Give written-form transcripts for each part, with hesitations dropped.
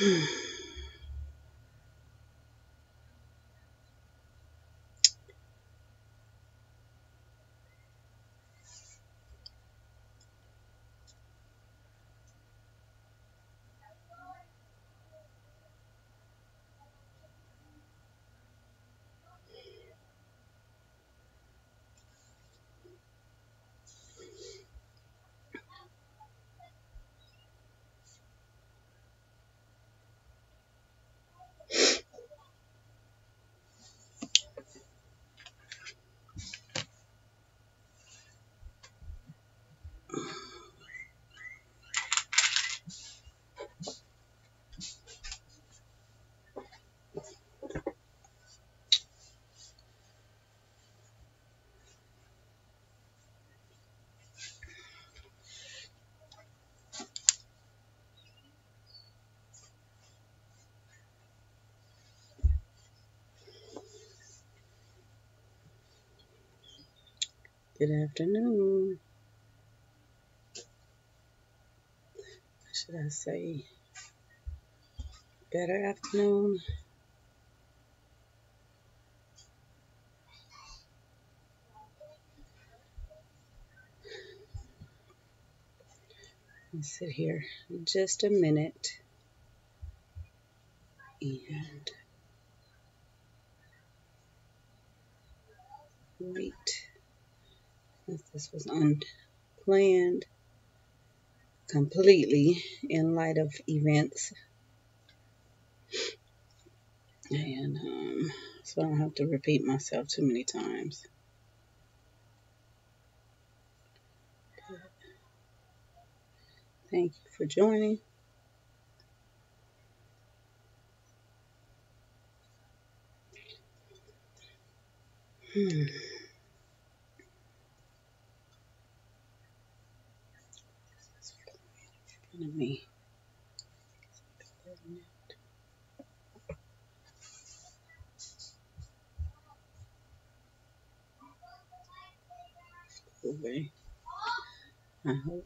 Good afternoon. Should I say better afternoon? Let's sit here just a minute and wait. Since this was unplanned completely in light of events, and so I don't have to repeat myself too many times. Thank you for joining. Me. Away. I hope.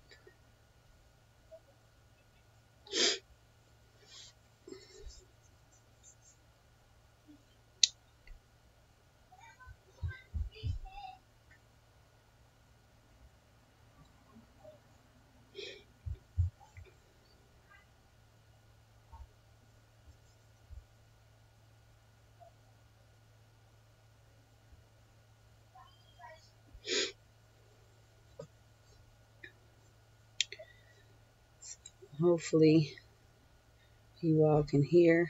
Hopefully you all can hear.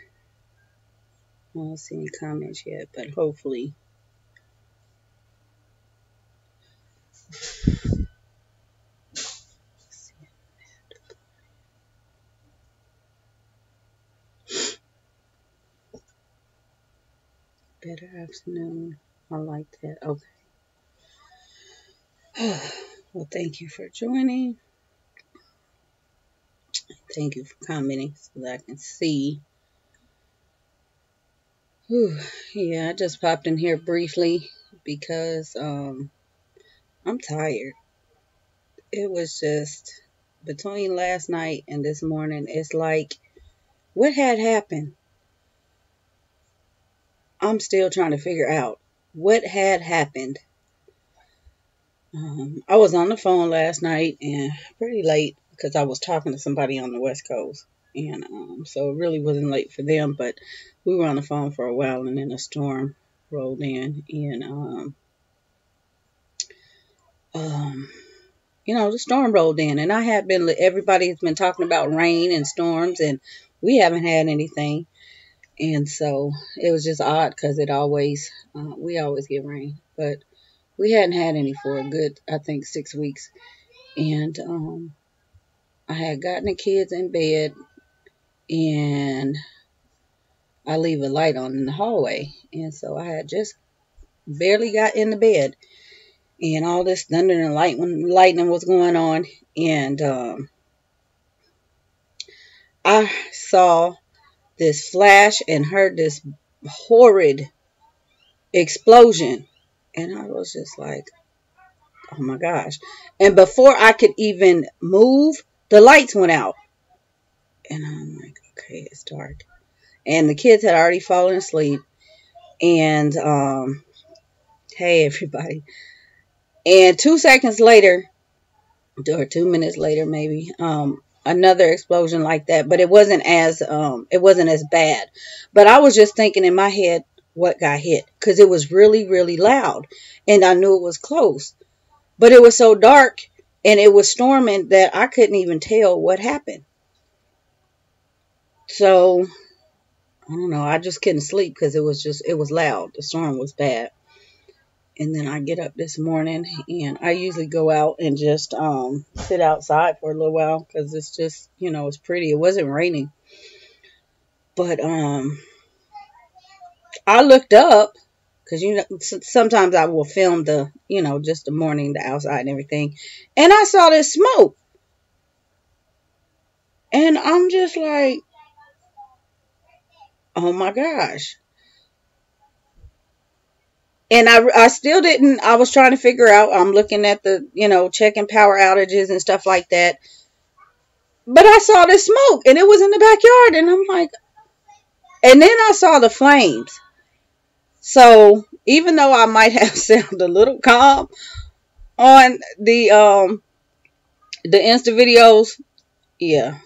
I don't see any comments yet, but hopefully. Better afternoon. I like that. Okay. Well, thank you for joining. Thank you for commenting so that I can see. Whew. Yeah, I just popped in here briefly because I'm tired. It was just between last night and this morning, it's like, what had happened? I'm still trying to figure out what had happened. I was on the phone last night and pretty late because I was talking to somebody on the West Coast. And so it really wasn't late for them, but we were on the phone for a while and then a storm rolled in. And, the storm rolled in and everybody's been talking about rain and storms and we haven't had anything. And so it was just odd because we always get rain, but we hadn't had any for a good, I think, 6 weeks. And I had gotten the kids in bed and I leave a light on in the hallway. And so I had just barely got in the bed and all this thunder and lightning was going on. And I saw this flash and heard this horrid explosion. And I was just like, oh my gosh. And before I could even move, the lights went out. And I'm like, okay, it's dark. And the kids had already fallen asleep. And, hey, everybody. And 2 seconds later, or 2 minutes later, maybe, another explosion like that. But it wasn't as bad. But I was just thinking in my head, what got hit? Because it was really, really loud. And I knew it was close. But it was so dark and it was storming that I couldn't even tell what happened. So, I don't know. I just couldn't sleep because it was loud. The storm was bad. And then I get up this morning and I usually go out and just sit outside for a little while because it's just, it's pretty. It wasn't raining. But I looked up because, sometimes I will film the, just the morning, the outside and everything. And I saw this smoke. And I'm just like, oh my gosh. And I still didn't, I was trying to figure out, I'm looking at the, checking power outages and stuff like that. But I saw this smoke and it was in the backyard and I'm like, and then I saw the flames. So even though I might have sounded a little calm on the Insta videos, yeah,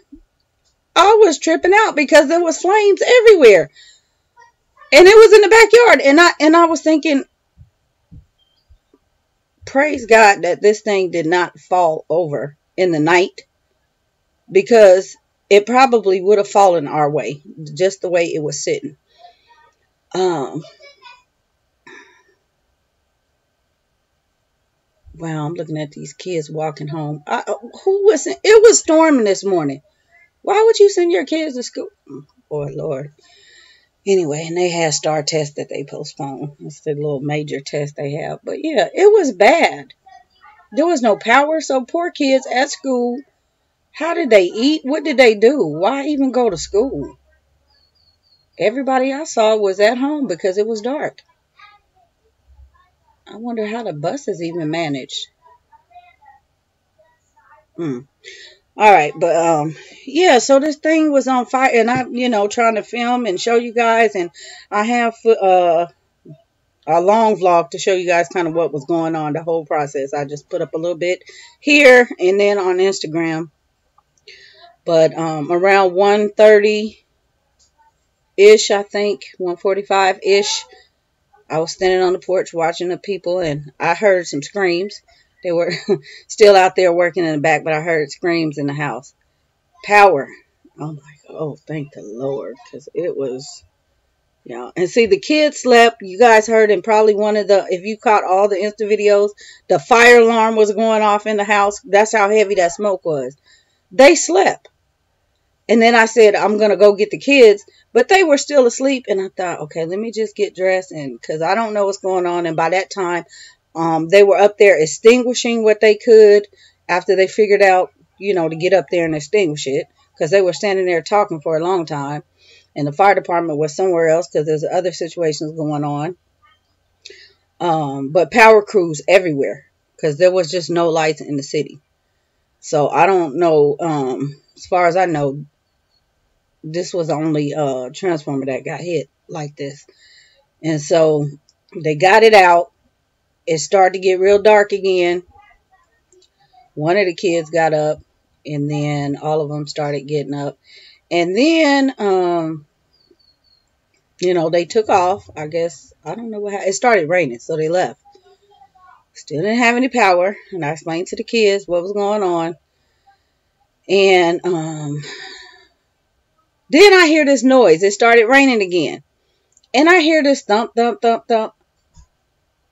I was tripping out because there was flames everywhere. And it was in the backyard. And I was thinking, praise God that this thing did not fall over in the night, because it probably would have fallen our way, just the way it was sitting. Wow, I'm looking at these kids walking home. It was storming this morning. Why would you send your kids to school? Boy, Lord. Anyway, and they had STAR tests that they postponed. It's the little major test they have. But yeah, it was bad. There was no power, so poor kids at school. How did they eat? What did they do? Why even go to school? Everybody I saw was at home because it was dark. I wonder how the buses even managed. All right, but yeah, so this thing was on fire, and I, trying to film and show you guys, and I have a long vlog to show you guys kind of what was going on, the whole process. I just put up a little bit here and then on Instagram. But around 1:30-ish, I think, 1:45-ish, I was standing on the porch watching the people, and I heard some screams. They were still out there working in the back, but I heard screams in the house. Power. Oh, my God. Oh, thank the Lord, because it was... Yeah, and see, the kids slept. You guys heard in probably one of the, if you caught all the Insta videos, the fire alarm was going off in the house. That's how heavy that smoke was. They slept. And then I said, I'm going to go get the kids, but they were still asleep. And I thought, okay, let me just get dressed, and because I don't know what's going on. And by that time, they were up there extinguishing what they could after they figured out, to get up there and extinguish it, because they were standing there talking for a long time. And the fire department was somewhere else because there's other situations going on. But power crews everywhere because there was just no lights in the city. So I don't know. As far as I know, this was the only transformer that got hit like this. And so they got it out. It started to get real dark again. One of the kids got up, and then all of them started getting up. And then, they took off. I guess, I don't know what happened. It started raining, so they left. Still didn't have any power. And I explained to the kids what was going on. And then I hear this noise. It started raining again. And I hear this thump, thump, thump, thump.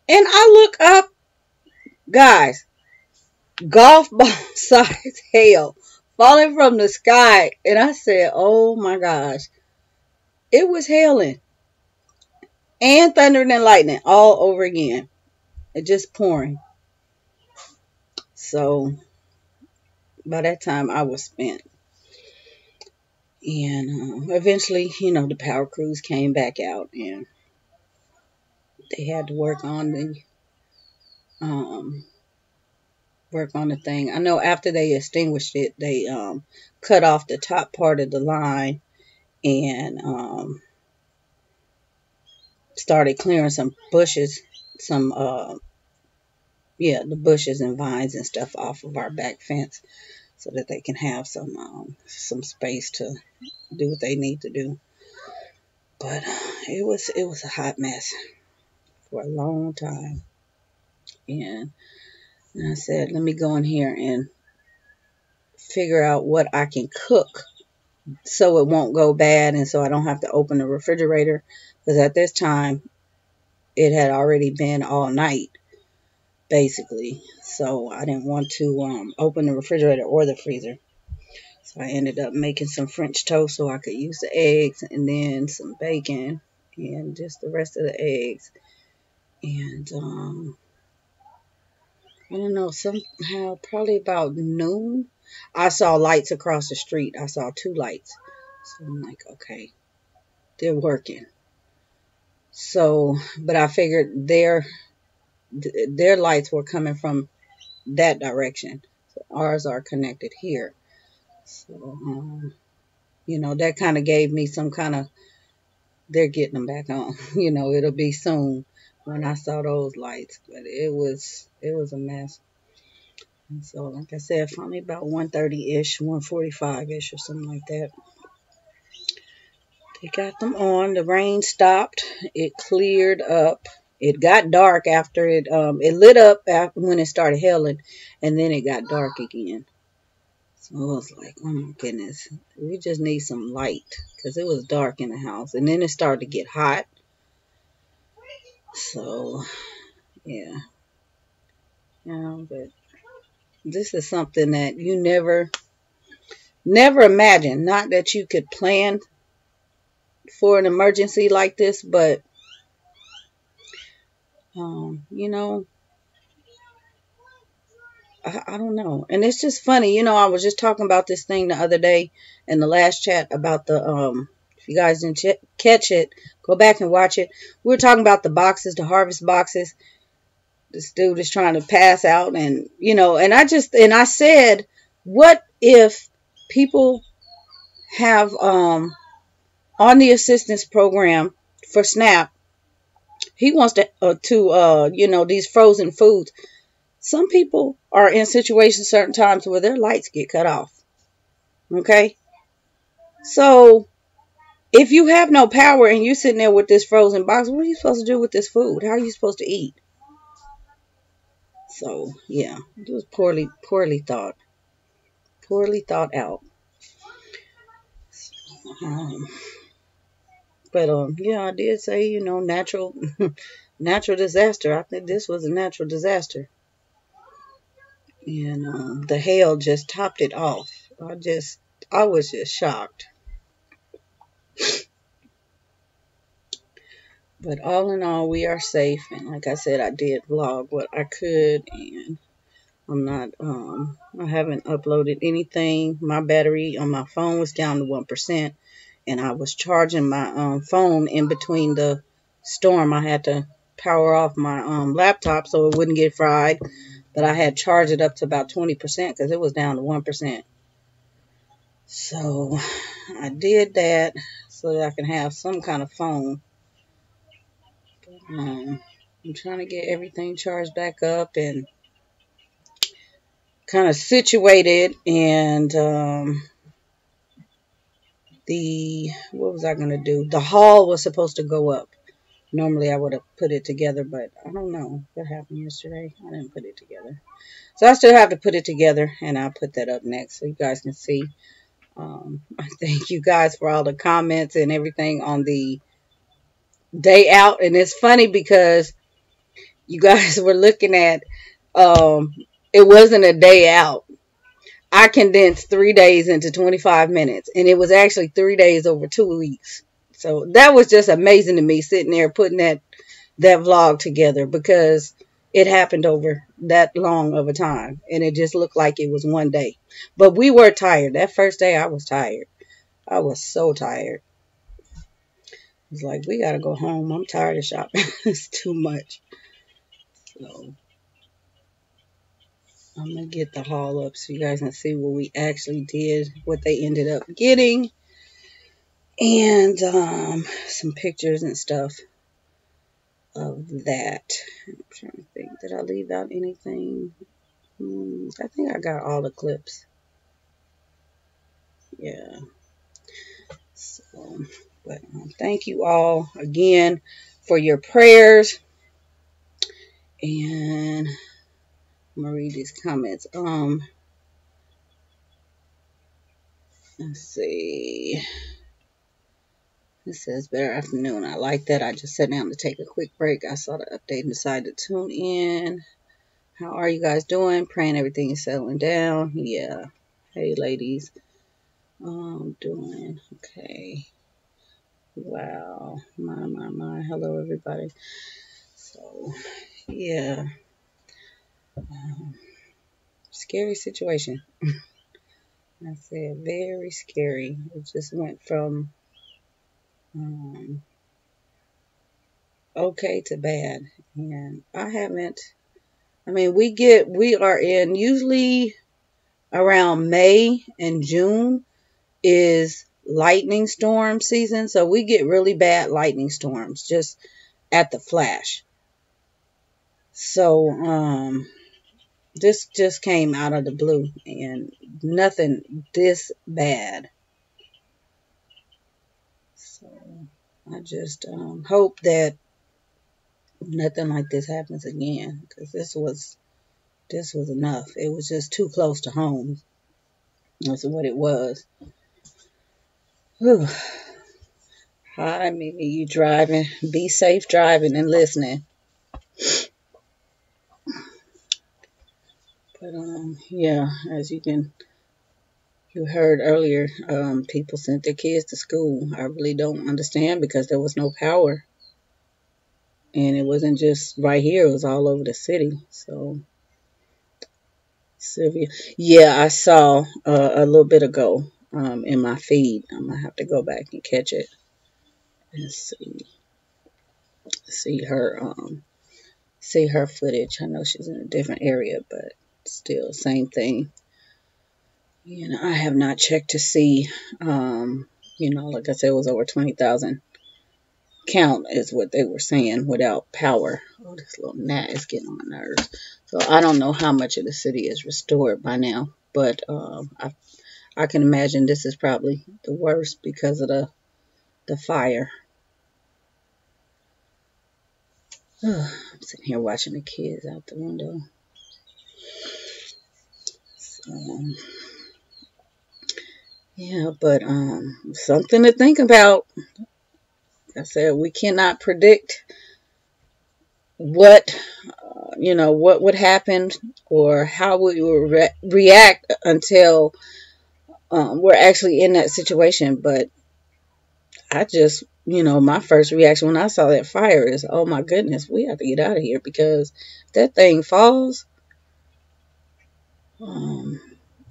And I look up, guys, golf ball size hail falling from the sky. And I said, oh my gosh. It was hailing. And thunder and lightning all over again. It just pouring. So by that time I was spent. And eventually, the power crews came back out, and they had to work on the thing. I know after they extinguished it, they cut off the top part of the line, and started clearing some bushes, some yeah, the bushes and vines and stuff off of our back fence so that they can have some space to do what they need to do. But it was a hot mess for a long time. And I said, let me go in here and figure out what I can cook so it won't go bad and so I don't have to open the refrigerator. Because at this time, it had already been all night, basically. So I didn't want to open the refrigerator or the freezer. So I ended up making some French toast so I could use the eggs and then some bacon and just the rest of the eggs. And I don't know, somehow probably about noon, I saw lights across the street. I saw two lights. So I'm like, okay, they're working. So, but I figured their lights were coming from that direction. So ours are connected here. So, that kind of gave me some kind of, they're getting them back on. It'll be soon when I saw those lights. But it was a mess. And so, like I said, finally about 1:30-ish, 1:45-ish or something like that. They got them on. The rain stopped. It cleared up. It got dark after it lit up after when it started hailing, and then it got dark again. So I was like, oh my goodness, we just need some light because it was dark in the house, and then it started to get hot. So yeah, but this is something that you never imagined. Not that you could plan for an emergency like this, but I don't know. And it's just funny, I was just talking about this thing the other day in the last chat about if you guys didn't catch it, go back and watch it. We were talking about the boxes, the harvest boxes. This dude is trying to pass out and I said, what if people have on the assistance program for SNAP, he wants to these frozen foods. Some people are in situations certain times where their lights get cut off. Okay? So, if you have no power and you're sitting there with this frozen box, what are you supposed to do with this food? How are you supposed to eat? So, yeah, it was poorly thought. Poorly thought out. But yeah, I did say, natural disaster. I think this was a natural disaster. And the hail just topped it off. I was just shocked. But all in all, we are safe. And like I said, I did vlog what I could. And I'm not, I haven't uploaded anything. My battery on my phone was down to 1%. And I was charging my phone in between the storm. I had to power off my laptop so it wouldn't get fried. But I had charged it up to about 20% because it was down to 1%. So I did that so that I can have some kind of phone. I'm trying to get everything charged back up and kind of situated. And what was I going to do? The hall was supposed to go up. Normally I would have put it together, but I don't know what happened yesterday. I didn't put it together. So I still have to put it together, and I'll put that up next so you guys can see. I thank you guys for all the comments and everything on the day out. And it's funny because you guys were looking at, it wasn't a day out. I condensed 3 days into 25 minutes, and it was actually 3 days over 2 weeks. So that was just amazing to me, sitting there putting that vlog together, because it happened over that long of a time, and it just looked like it was one day. But we were tired. That first day I was tired. I was so tired. It's like, we gotta go home. I'm tired of shopping. It's too much. So I'm gonna get the haul up so you guys can see what we actually did, what they ended up getting. and some pictures and stuff of that. I'm trying to think, did I leave out anything? I think I got all the clips. Yeah. So, but thank you all again for your prayers. And I'm gonna read these comments. Let's see. It says, better afternoon. I like that. I just sat down to take a quick break. I saw the update and decided to tune in. How are you guys doing? Praying everything is settling down. Yeah. Hey, ladies. Doing okay. Wow. My. Hello, everybody. So, yeah. Scary situation. I said very scary. It just went from um, okay to bad. And we are in usually around May and June is lightning storm season. So we get really bad lightning storms just at the flash. So, this just came out of the blue and nothing this bad. So I just hope that nothing like this happens again, because this was enough. It was just too close to home. That's what it was. Whew. Hi, Mimi, you driving? Be safe driving and listening. But yeah, as you heard earlier, people sent their kids to school. I really don't understand, because there was no power, and it wasn't just right here; it was all over the city. So, Sylvia, yeah, I saw a little bit ago in my feed. I'm gonna have to go back and catch it and see her see her footage. I know she's in a different area, but still, same thing. You know, I have not checked to see. Like I said, it was over 20,000 count is what they were saying without power. Oh, this little gnat is getting on my nerves. So I don't know how much of the city is restored by now, but I can imagine this is probably the worst because of the fire. I'm sitting here watching the kids out the window. So, yeah, but something to think about. Like I said, we cannot predict what what would happen or how we will react until we're actually in that situation. But I just, my first reaction when I saw that fire is, oh my goodness, we have to get out of here, because if that thing falls, um,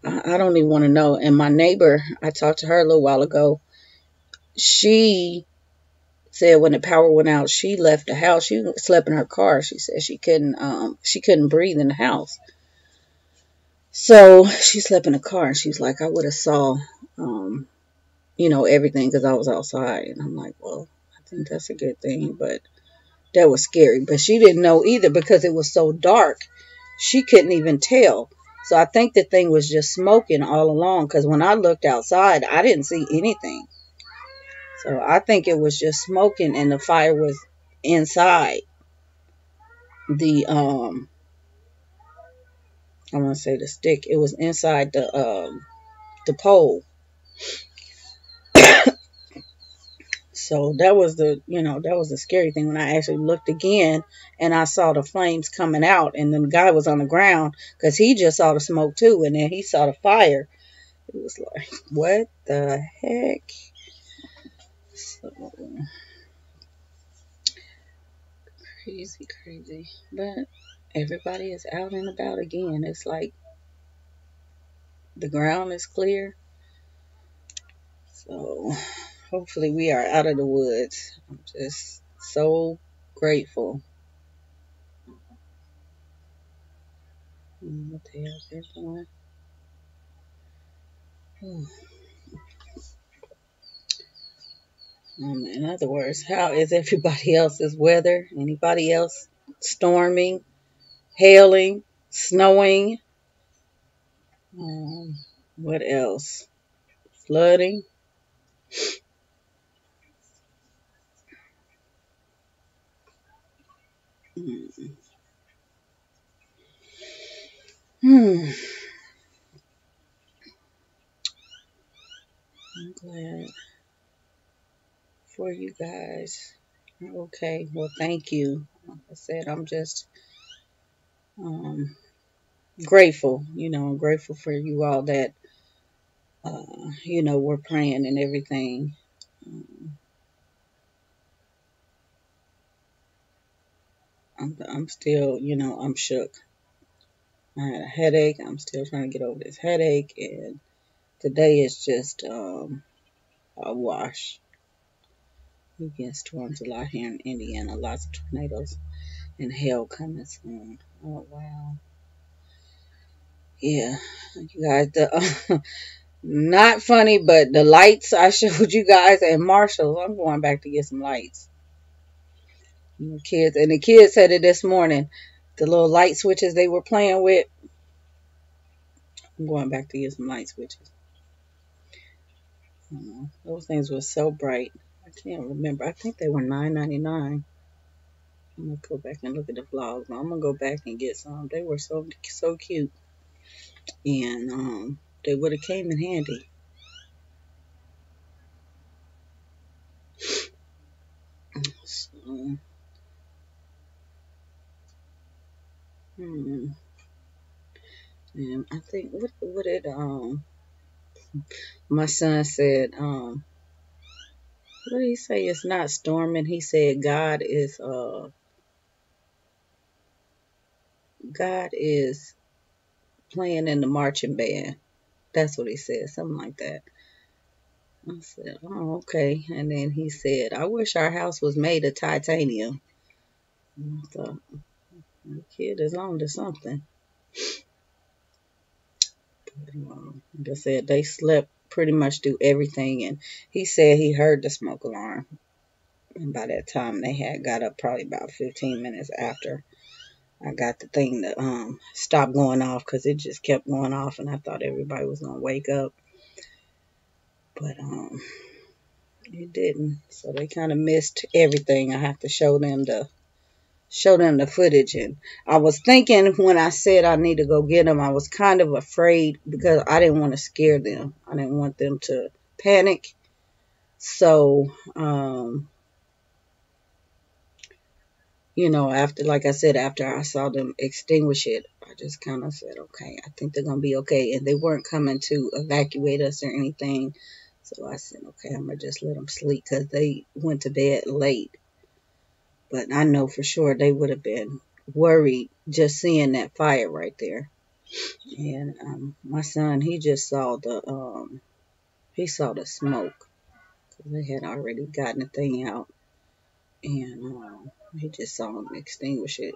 I don't even want to know. And my neighbor, I talked to her a little while ago. She said when the power went out, she left the house. She slept in her car. She said she couldn't breathe in the house. So she slept in the car, and she's like, I would have saw, everything, because I was outside. And I'm like, well, I think that's a good thing, but that was scary. But she didn't know either, because it was so dark. She couldn't even tell. So I think the thing was just smoking all along, because when I looked outside, I didn't see anything. So I think it was just smoking, and the fire was inside the I want to say the stick. It was inside the pole. So that was the scary thing when I actually looked again and I saw the flames coming out, and then the guy was on the ground because he just saw the smoke too, and then he saw the fire. It was like, what the heck? So crazy, crazy. But everybody is out and about again. It's like the ground is clear. So hopefully we are out of the woods. I'm just so grateful. What the hell is that doing? In other words, how is everybody else's weather? Anybody else storming, hailing, snowing? Um, what else? Flooding? Hmm. Hmm. I'm glad for you guys. Okay. Well, thank you. Like I said, I'm just um, grateful. I'm grateful for you all that we're praying and everything. Um, I'm still, I'm shook. I had a headache. I'm still trying to get over this headache, and today is just a wash. We get storms a lot here in Indiana, lots of tornadoes and hail coming soon. Oh wow, yeah, you guys. Not funny, but the lights I showed you guys at Marshall's. I'm going back to get some lights. The kids said it this morning. The little light switches they were playing with. I'm going back to get some light switches. Those things were so bright. I can't remember. I think they were $9.99. I'm gonna go back and look at the vlogs. I'm gonna go back and get some. They were so cute, and they would have came in handy. So, hmm. And I think what did my son said what did he say? It's not storming. He said God is playing in the marching band. That's what he said, something like that. I said, oh, okay. And then he said, I wish our house was made of titanium. And I thought, the kid is on to something. But, like I said, they slept pretty much through everything. And he said he heard the smoke alarm. And by that time, they had got up probably about 15 minutes after I got the thing to stop going off because it just kept going off. And I thought everybody was going to wake up. But it didn't. So they kind of missed everything. I have to show them the footage. And I was thinking when I said I need to go get them, I was kind of afraid because I didn't want to scare them. I didn't want them to panic. So, after, like I said, after I saw them extinguish it, I just kind of said, okay, I think they're going to be okay. And they weren't coming to evacuate us or anything. So I said, okay, I'm going to just let them sleep because they went to bed late. But I know for sure they would have been worried just seeing that fire right there. And my son, he just saw the smoke because they had already gotten the thing out, and he just saw them extinguish it.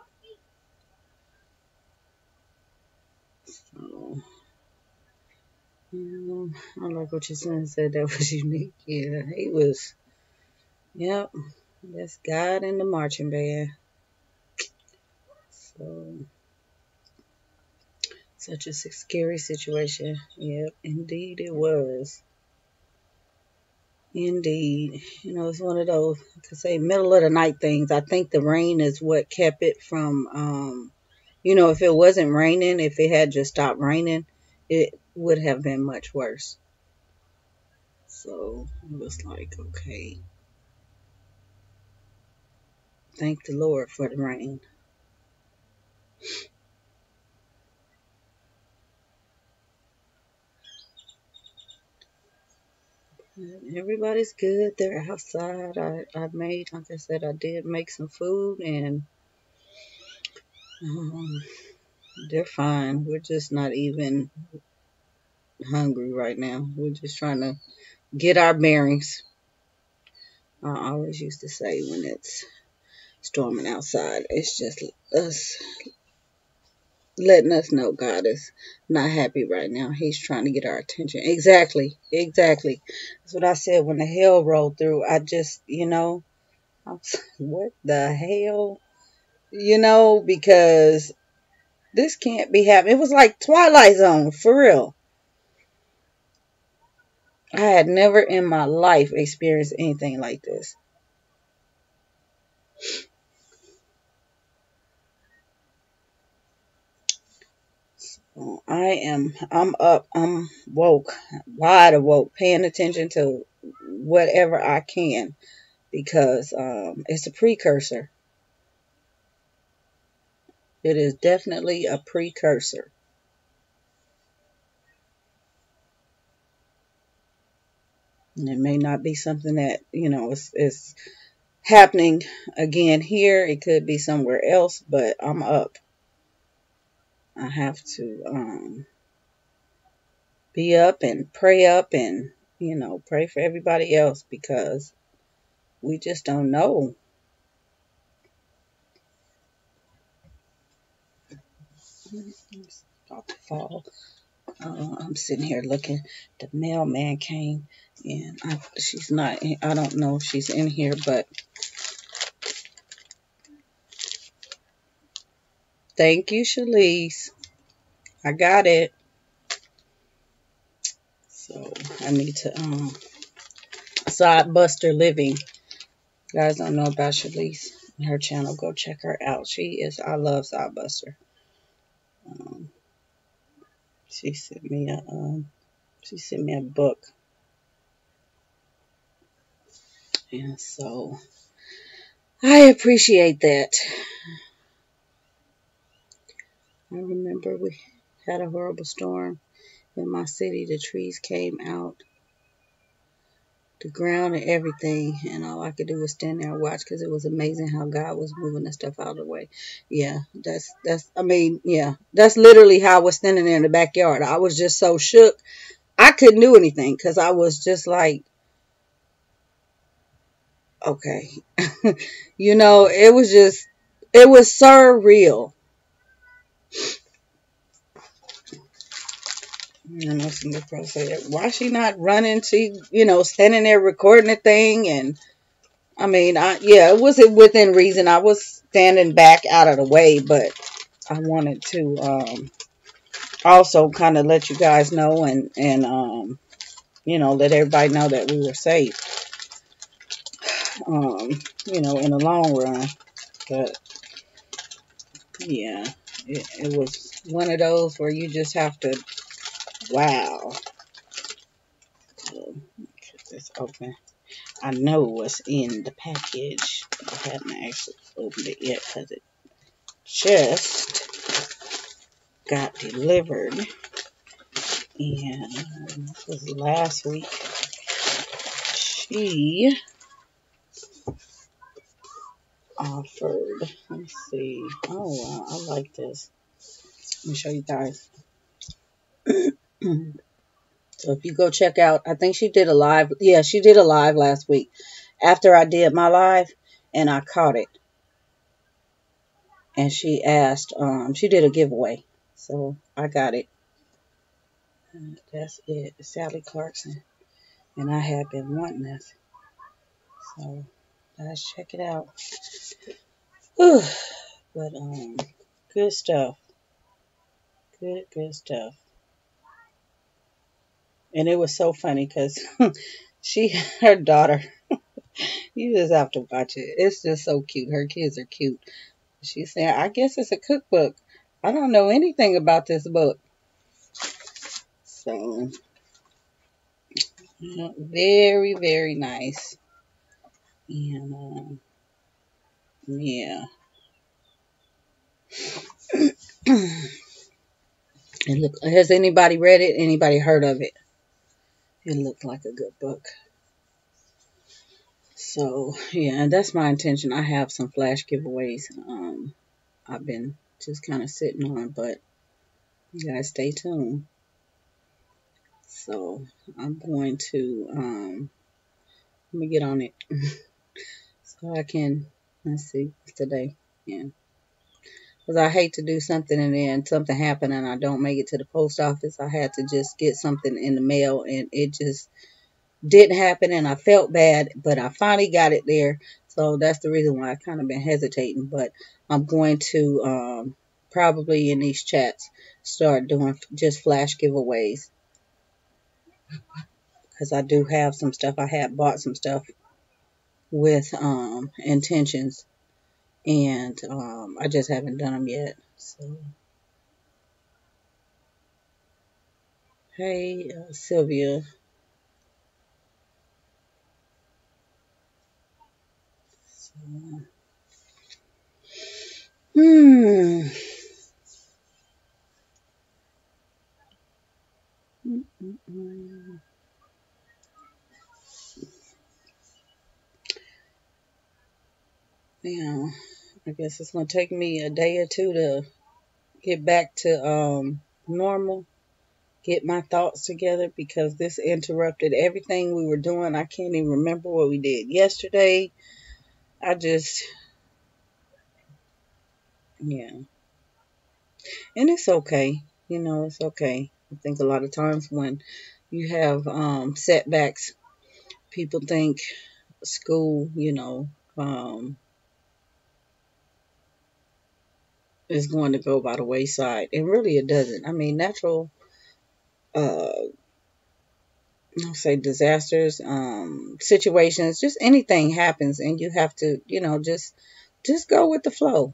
So, I like what your son said. That was unique. Yeah, he was. Yep, that's God in the marching band. So, such a scary situation. Yep, indeed it was. Indeed. It's one of those, I could say, middle of the night things. I think the rain is what kept it from, if it wasn't raining, if it had just stopped raining, it would have been much worse. So it was like, okay, thank the Lord for the rain. Everybody's good. They're outside. I made, like I said, I did make some food, and um, they're fine. We're just not even hungry right now. We're just trying to get our bearings. I always used to say when it's storming outside, it's just us letting us know God is not happy right now. He's trying to get our attention. Exactly. Exactly. That's what I said when the hell rolled through. I just, I was like, what the hell? Because this can't be happening. It was like Twilight Zone, for real. I had never in my life experienced anything like this. I'm up, I'm woke, wide awoke, paying attention to whatever I can because it's a precursor. It is definitely a precursor. And it may not be something that, is happening again here. It could be somewhere else, but I'm up. I have to be up and, pray for everybody else because we just don't know. It's about to fall. I'm sitting here looking. The mailman came, and she's not. I don't know if she's in here, but thank you, Shalise. I got it. So I need to Side Buster Living. You guys don't know about Shalise. Her channel, go check her out. I love Side Buster. Um, she sent me a book, and so I appreciate that. I remember we had a horrible storm in my city. The trees came out, the ground and everything, and all I could do was stand there and watch because it was amazing how God was moving the stuff out of the way. Yeah, that's literally how I was standing there in the backyard. I was just so shook. I couldn't do anything because I was just like, okay. It was surreal. I know some of the pros say, why she not running? She, standing there recording the thing. And I mean, it wasn't within reason. I was standing back out of the way, but I wanted to also kind of let you guys know and let everybody know that we were safe, in the long run. But yeah, it was one of those where you just have to, wow. So, get this open. I know what's in the package. I haven't actually opened it yet because it just got delivered. And this was last week. She offered, let's see. Oh, wow. I like this. Let me show you guys. So if you go check out, I think she did a live. Yeah, she did a live last week after I did my live, and I caught it. And she asked, she did a giveaway. So I got it. And that's it. Sally Clarkson. And I have been wanting this. So guys, check it out. Whew. But good stuff. Good stuff. And it was so funny because her daughter, you just have to watch it. It's just so cute. Her kids are cute. She said, I guess it's a cookbook. I don't know anything about this book. So, very, very nice. And, yeah. Has anybody read it? Anybody heard of it? It looked like a good book. So, yeah, that's my intention. I have some flash giveaways I've been just kind of sitting on, but you guys stay tuned. So, I'm going to, let me get on it. So I can, let's see, it's today. Yeah. because I hate to do something and then something happen and I don't make it to the post office. I had to just get something in the mail and it just didn't happen and I felt bad, but I finally got it there. So that's the reason why I kind of been hesitating. But I'm going to probably in these chats start doing just flash giveaways because I do have some stuff. I had bought some stuff with intentions and I just haven't done them yet. So hey, Sylvia. So, hmm. Yeah, I guess it's gonna take me a day or two to get back to normal, get my thoughts together because this interrupted everything we were doing. I can't even remember what we did yesterday. I just, yeah, and it's okay. You know, it's okay. I think a lot of times when you have setbacks, people think school, is going to go by the wayside, and really it doesn't. I mean, natural, uh, I'll say disasters, situations, just anything happens, and you have to, just go with the flow.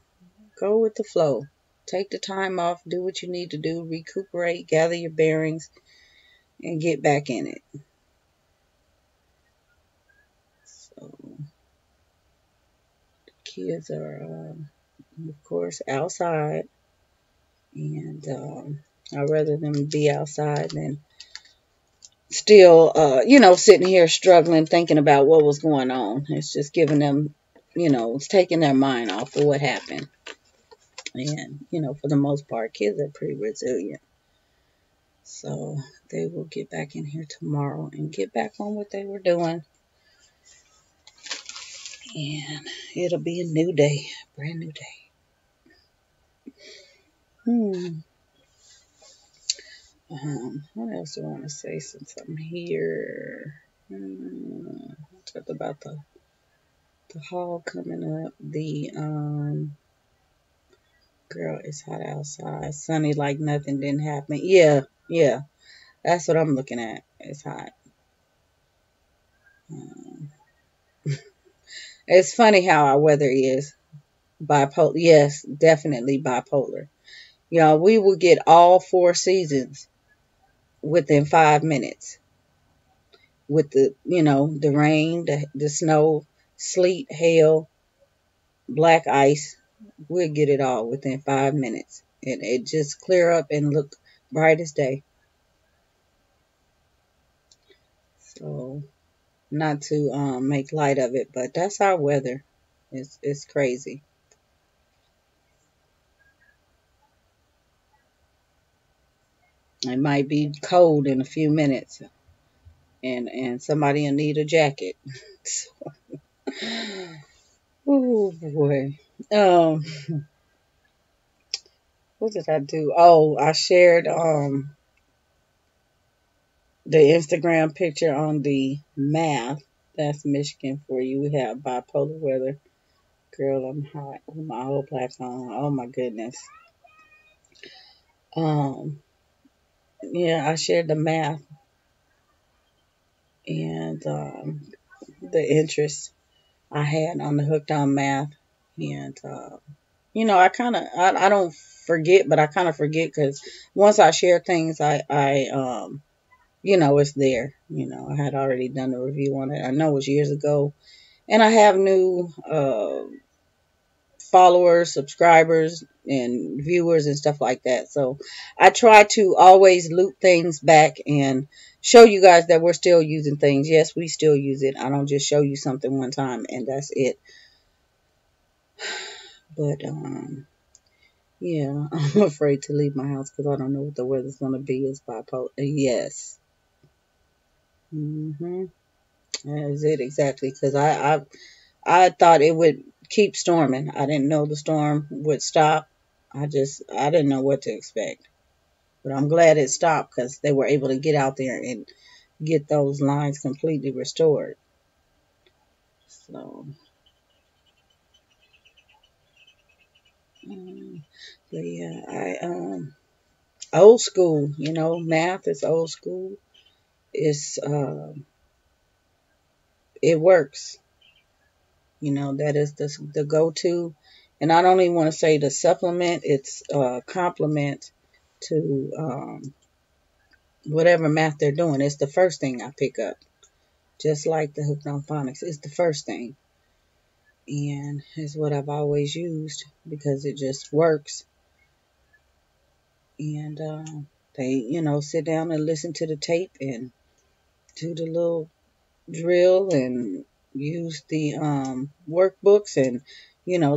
Go with the flow. Take the time off, do what you need to do, recuperate, gather your bearings, and get back in it. So, kids are, of course, outside, and I'd rather them be outside than still, sitting here struggling, thinking about what was going on. It's just giving them, it's taking their mind off of what happened. And, for the most part, kids are pretty resilient. So they will get back in here tomorrow and get back on what they were doing. And it'll be a new day, brand new day. What else do I want to say since I'm here? Talk about the haul coming up. The girl, it's hot outside. Sunny like nothing didn't happen. Yeah, yeah. That's what I'm looking at. It's hot. Um, it's funny how our weather is. Bipolar. Yes, definitely bipolar. We will get all four seasons within 5 minutes. With the rain, the snow, sleet, hail, black ice. We'll get it all within 5 minutes. And it just clear up and look bright as day. So not to make light of it, but that's our weather. It's crazy. It might be cold in a few minutes, and somebody will need a jacket. Oh boy. Um, what did I do? Oh, I shared the Instagram picture on the math. That's Michigan for you. We have bipolar weather. Girl, I'm hot with my whole black on. Oh my goodness. Um, yeah, I shared the math and the interest I had on the hooked on math. And I don't forget, but I kind of forget because once I share things, it's there. I had already done a review on it. I know it was years ago, and I have new followers, subscribers, and viewers and stuff like that. So I try to always loop things back and show you guys that we're still using things. Yes, we still use it. I don't just show you something one time and that's it. But yeah, I'm afraid to leave my house because I don't know what the weather's gonna be. It's bipolar. Yes. That is it exactly. Because I thought it would keep storming. I didn't know the storm would stop. I didn't know what to expect. But I'm glad it stopped because they were able to get out there and get those lines completely restored. So, um, but yeah, old school, math is old school. It's, it works. That is the go-to. And I don't even want to say the supplement, it's a complement to whatever math they're doing. It's the first thing I pick up. Just like the hooked on phonics, it's the first thing. And it's what I've always used because it just works. And they, sit down and listen to the tape and do the little drill and use the workbooks, and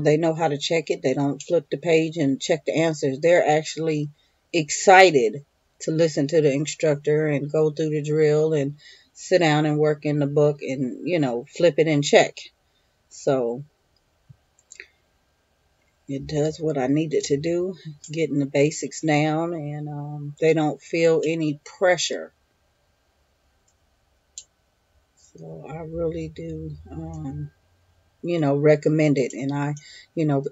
they know how to check it. They don't flip the page and check the answers. They're actually excited to listen to the instructor and go through the drill and sit down and work in the book and flip it and check. So it does what I need it to do, getting the basics down, and they don't feel any pressure. So I really do recommend it. And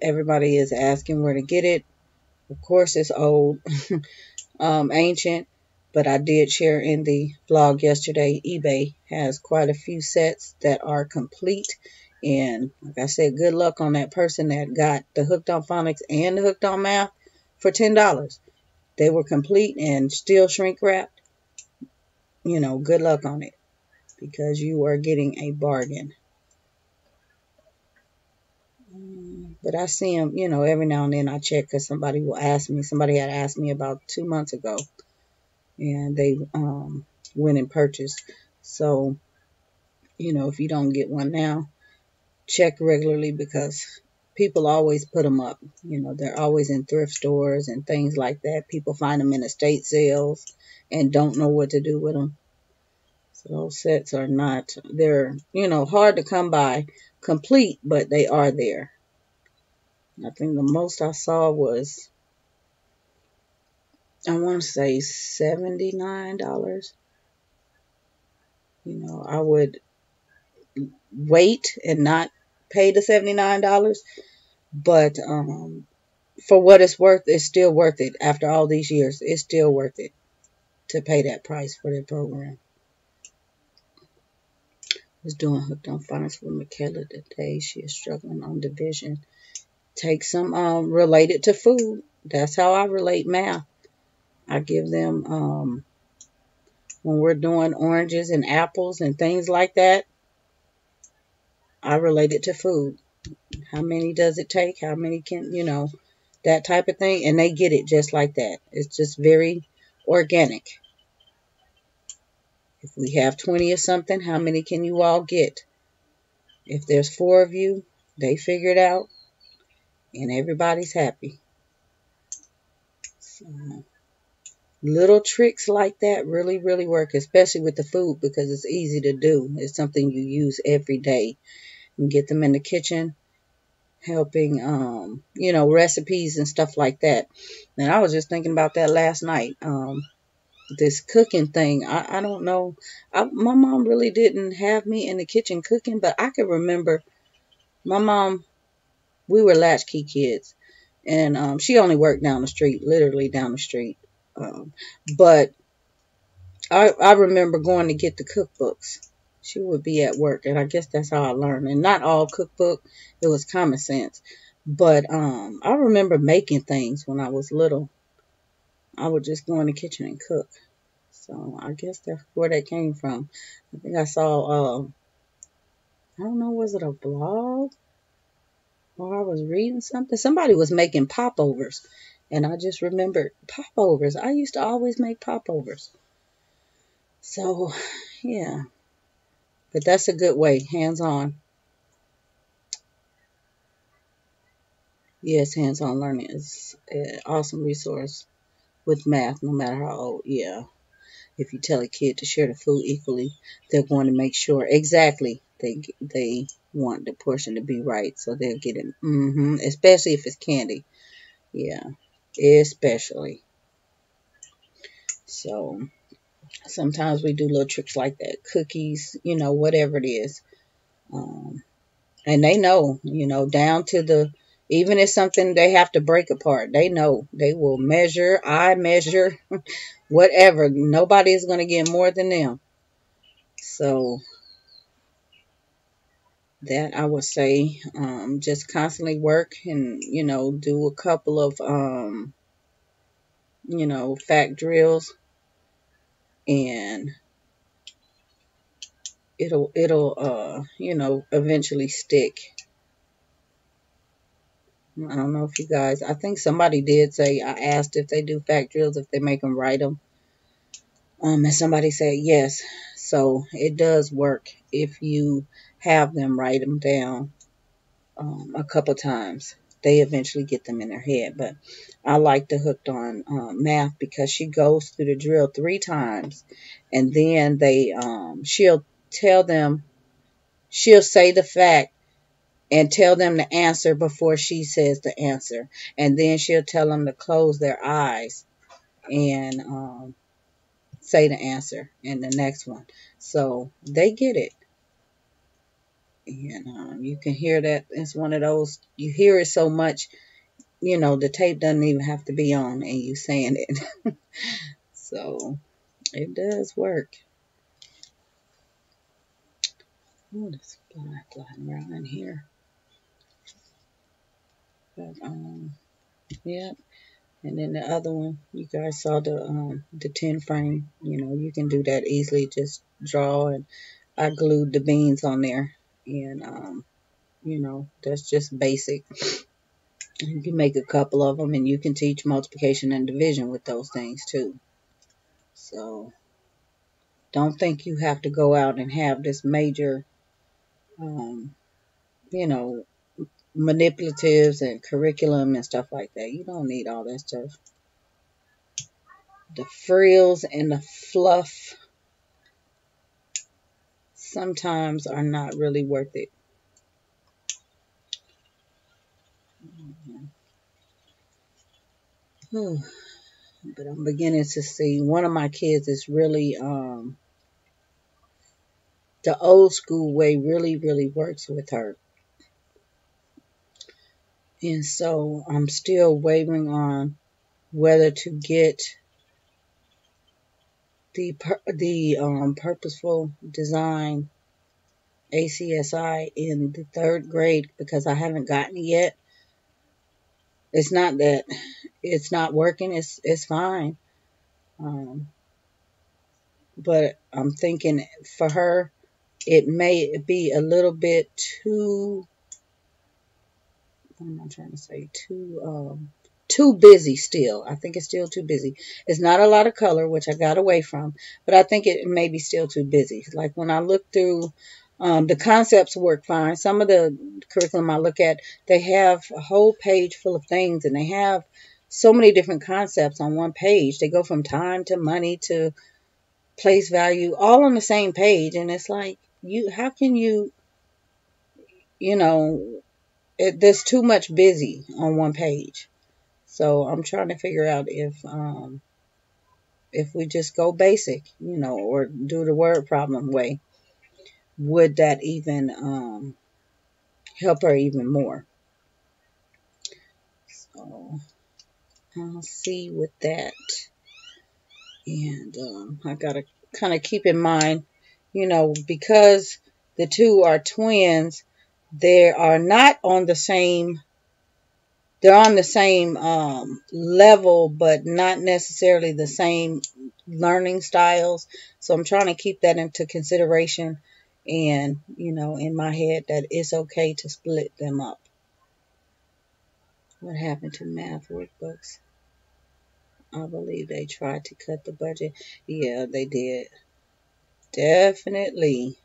everybody is asking where to get it. Of course, it's old, ancient, but I did share in the blog yesterday. eBay has quite a few sets that are complete. And like I said, good luck on that person that got the Hooked on Phonics and the Hooked on Math for $10. They were complete and still shrink wrapped. Good luck on it because you are getting a bargain. But I see them, every now and then I check because somebody will ask me. Somebody had asked me about 2 months ago, and they went and purchased. So, if you don't get one now, check regularly because people always put them up. They're always in thrift stores and things like that. People find them in estate sales and don't know what to do with them. So those sets are not, they're, hard to come by complete, but they are there. I think the most I saw was, I want to say $79. I would wait and not pay the $79, but for what it's worth, it's still worth it. After all these years, it's still worth it to pay that price for the program. I was doing Hooked on Phonics with Michaela today. She is struggling on division. Take some related to food. That's how I relate math. I give them, when we're doing oranges and apples and things like that, I relate it to food. How many does it take? How many can, that type of thing. And they get it just like that. It's just very organic. If we have 20 or something, how many can you all get? If there's 4 of you, they figure it out and everybody's happy. So, little tricks like that really, really work, especially with the food because it's easy to do. It's something you use every day. You get them in the kitchen helping, recipes and stuff like that. And I was just thinking about that last night. This cooking thing, I don't know. My mom really didn't have me in the kitchen cooking, but I could remember my mom, we were latchkey kids. And she only worked down the street, literally down the street. But I remember going to get the cookbooks. She would be at work, and I guess that's how I learned. And not all cookbook, it was common sense. But I remember making things when I was little. I would just go in the kitchen and cook. So I guess that's where that came from. I think I saw, I don't know, was it a blog? Or I was reading something. Somebody was making popovers. And I just remembered popovers. I used to always make popovers. So, yeah. But that's a good way, hands-on. Yes, hands-on learning is an awesome resource with math, no matter how old. Yeah. If you tell a kid to share the food equally, they're going to make sure exactly they want the portion to be right, so they'll get it. Especially if it's candy. Yeah, especially. So sometimes we do little tricks like that, cookies, whatever it is. Um, and they know, down to even if something they have to break apart, they know they will measure, I measure, whatever. Nobody is going to get more than them. So that I would say, just constantly work and, do a couple of, fact drills, and it'll eventually stick. I don't know if you guys, I think somebody did say, I asked if they do fact drills, if they make them write them. And somebody said yes. So it does work if you have them write them down a couple times. They eventually get them in their head. But I like the Hooked on Math, because she goes through the drill 3 times, and then she'll tell them, she'll say the fact and tell them the answer before she says the answer. And then she'll tell them to close their eyes and say the answer in the next one. So they get it. And you can hear that it's one of those, you hear it so much, the tape doesn't even have to be on and you saying it. So it does work. Oh, this flying around in here. But yeah. And then the other one, you guys saw the 10 frame. You can do that easily. Just draw, and I glued the beans on there, and that's just basic. You can make a couple of them, and you can teach multiplication and division with those things too. So don't think you have to go out and have this major, um, you know, manipulatives and curriculum and stuff like that. You don't need all that stuff. The frills and the fluff sometimes are not really worth it. But I'm beginning to see one of my kids is really the old school way really, really works with her. And so I'm still wavering on whether to get the purposeful design ACSI in the 3rd grade, because I haven't gotten it yet. It's not that it's not working. It's fine. Um, but I'm thinking for her, it may be a little bit too, what am I trying to say, too busy still. I think it's still too busy. It's not a lot of color, which I got away from, but I think it may be still too busy. Like when I look through, the concepts work fine. Some of the curriculum I look at, they have a whole page full of things, and they have so many different concepts on one page. They go from time to money to place value, all on the same page, and it's like, how can you know, there's too much busy on one page. So I'm trying to figure out if we just go basic, or do the word problem way, would that even help her even more? So I'll see with that. And I gotta kind of keep in mind, because the two are twins, they are not on the same. They're on the same level, but not necessarily the same learning styles. So I'm trying to keep that into consideration, and, in my head, that it's okay to split them up. What happened to math workbooks? I believe they tried to cut the budget. Yeah, they did. Definitely.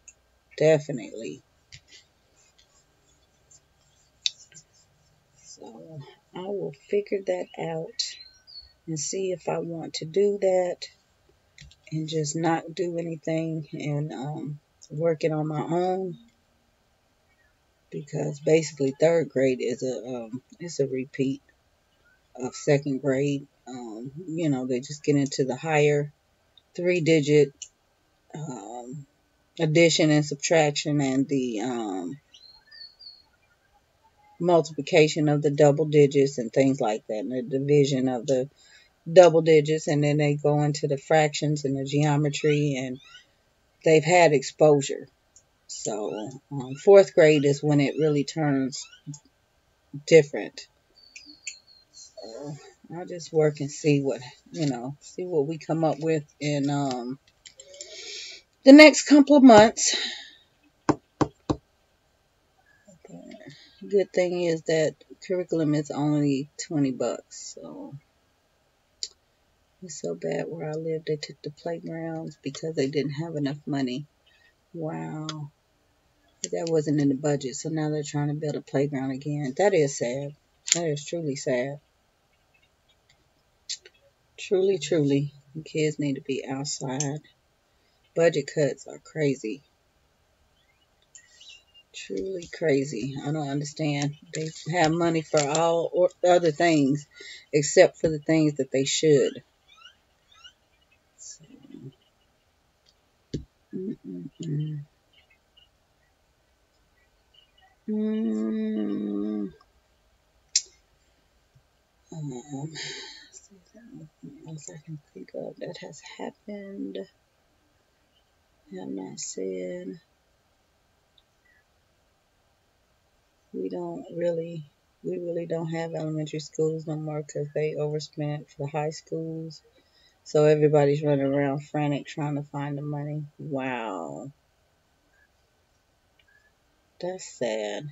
Definitely. So I will figure that out and see if I want to do that and just not do anything and work it on my own, because basically 3rd grade is a repeat. of second grade. They just get into the higher 3-digit addition and subtraction, and the multiplication of the double digits and things like that, and the division of the double digits, and then they go into the fractions and the geometry, and they've had exposure. So fourth grade is when it really turns different. So I'll just work and see what we come up with in the next couple of months. The good thing is that curriculum is only $20, so it's so bad where I live. They took the playgrounds because they didn't have enough money. Wow. That wasn't in the budget, so now they're trying to build a playground again. That is sad. That is truly sad. Truly, truly. The kids need to be outside. Budget cuts are crazy. Truly crazy. I don't understand. They have money for all other things except for the things that they should. So, mm, mm, mm. Mm, see if anything else I can think of that has happened. Have not said. We really don't have elementary schools no more because they overspent for high schools. So everybody's running around frantic trying to find the money. Wow. That's sad.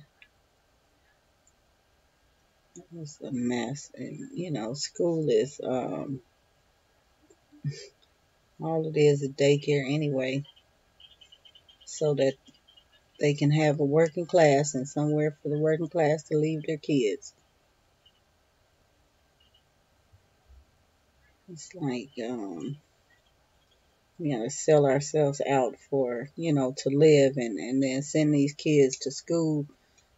It's a mess. And, school is, all it is daycare anyway. So that they can have a working class and somewhere for the working class to leave their kids. It's like, we gotta sell ourselves out for, to live, and then send these kids to school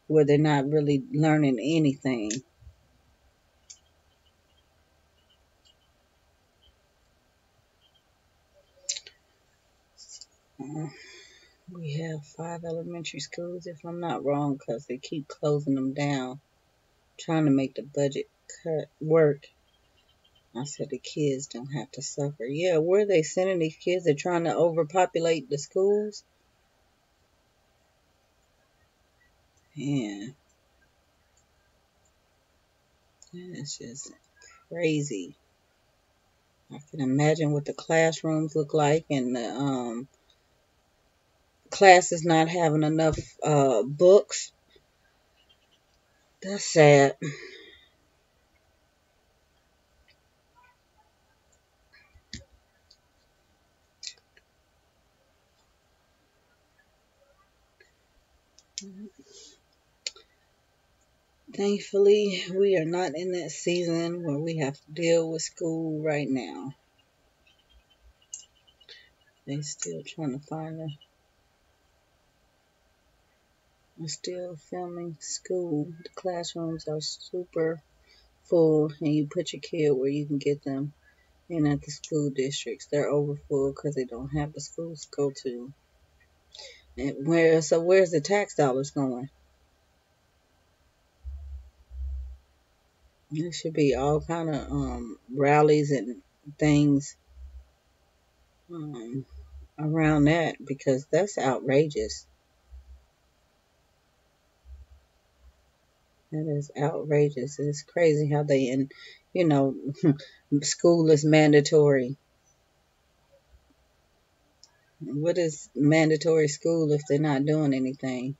where they're not really learning anything. Uh, we have 5 elementary schools, if I'm not wrong, because they keep closing them down, trying to make the budget cut work. I said the kids don't have to suffer. Yeah, where are they sending these kids? They're trying to overpopulate the schools. Man, that's just crazy. I can imagine what the classrooms look like, and the classes not having enough books. That's sad. Thankfully, we are not in that season where we have to deal with school right now. They still trying to find a. They're still filming school. The classrooms are super full, and you put your kid where you can get them in at the school districts. They're over full because they don't have the schools to go to. And where's the tax dollars going? There should be all kind of rallies and things um, around that because that's outrageous. That is outrageous. It's crazy how you know, school is mandatory. What is mandatory school if they're not doing anything?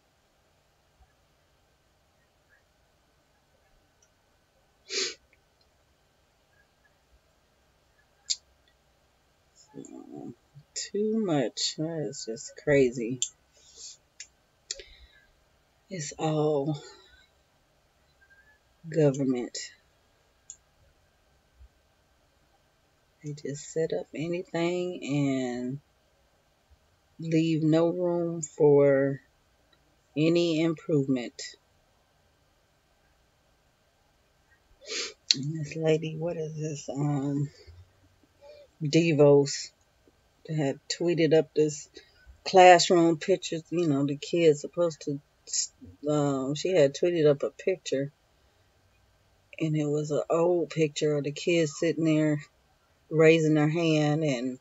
Too much. That is just crazy. It's all government. They just set up anything and leave no room for any improvement. And this lady, what is this? Devos had tweeted up this classroom pictures. The kids supposed to. She had tweeted up a picture, and it was an old picture of the kids sitting there raising their hand, and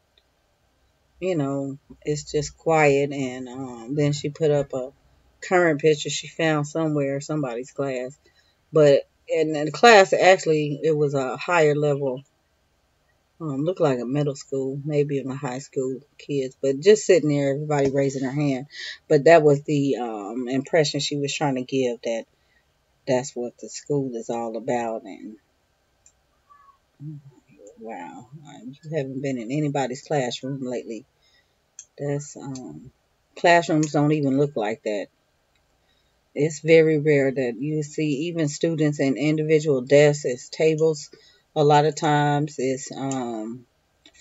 it's just quiet. And then she put up a current picture she found somewhere, somebody's class. But in the class, actually, it was a higher level, looked like a middle school, maybe in a high school kids, but just sitting there, everybody raising their hand. But that was the impression she was trying to give, that that's what the school is all about. And wow, you haven't been in anybody's classroom lately. That's classrooms don't even look like that. It's very rare that you see even students in individual desks as tables. A lot of times it's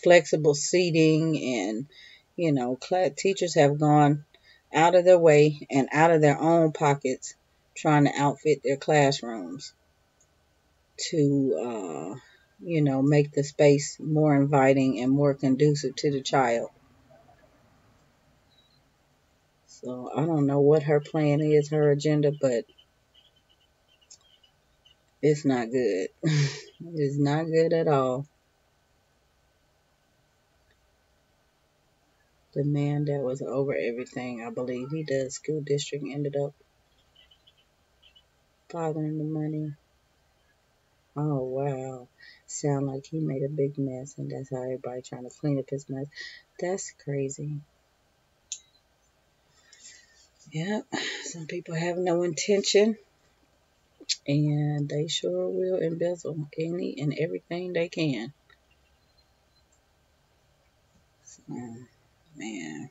flexible seating, and teachers have gone out of their way and out of their own pockets trying to outfit their classrooms to make the space more inviting and more conducive to the child. So I don't know what her plan is, her agenda, but it's not good. It's not good at all. The man that was over everything, I believe he does school district, ended up fathering the money. Oh wow. Sound like he made a big mess, and that's how everybody trying to clean up his mess. That's crazy. Yep. Some people have no intention, and they sure will embezzle any and everything they can. So, man.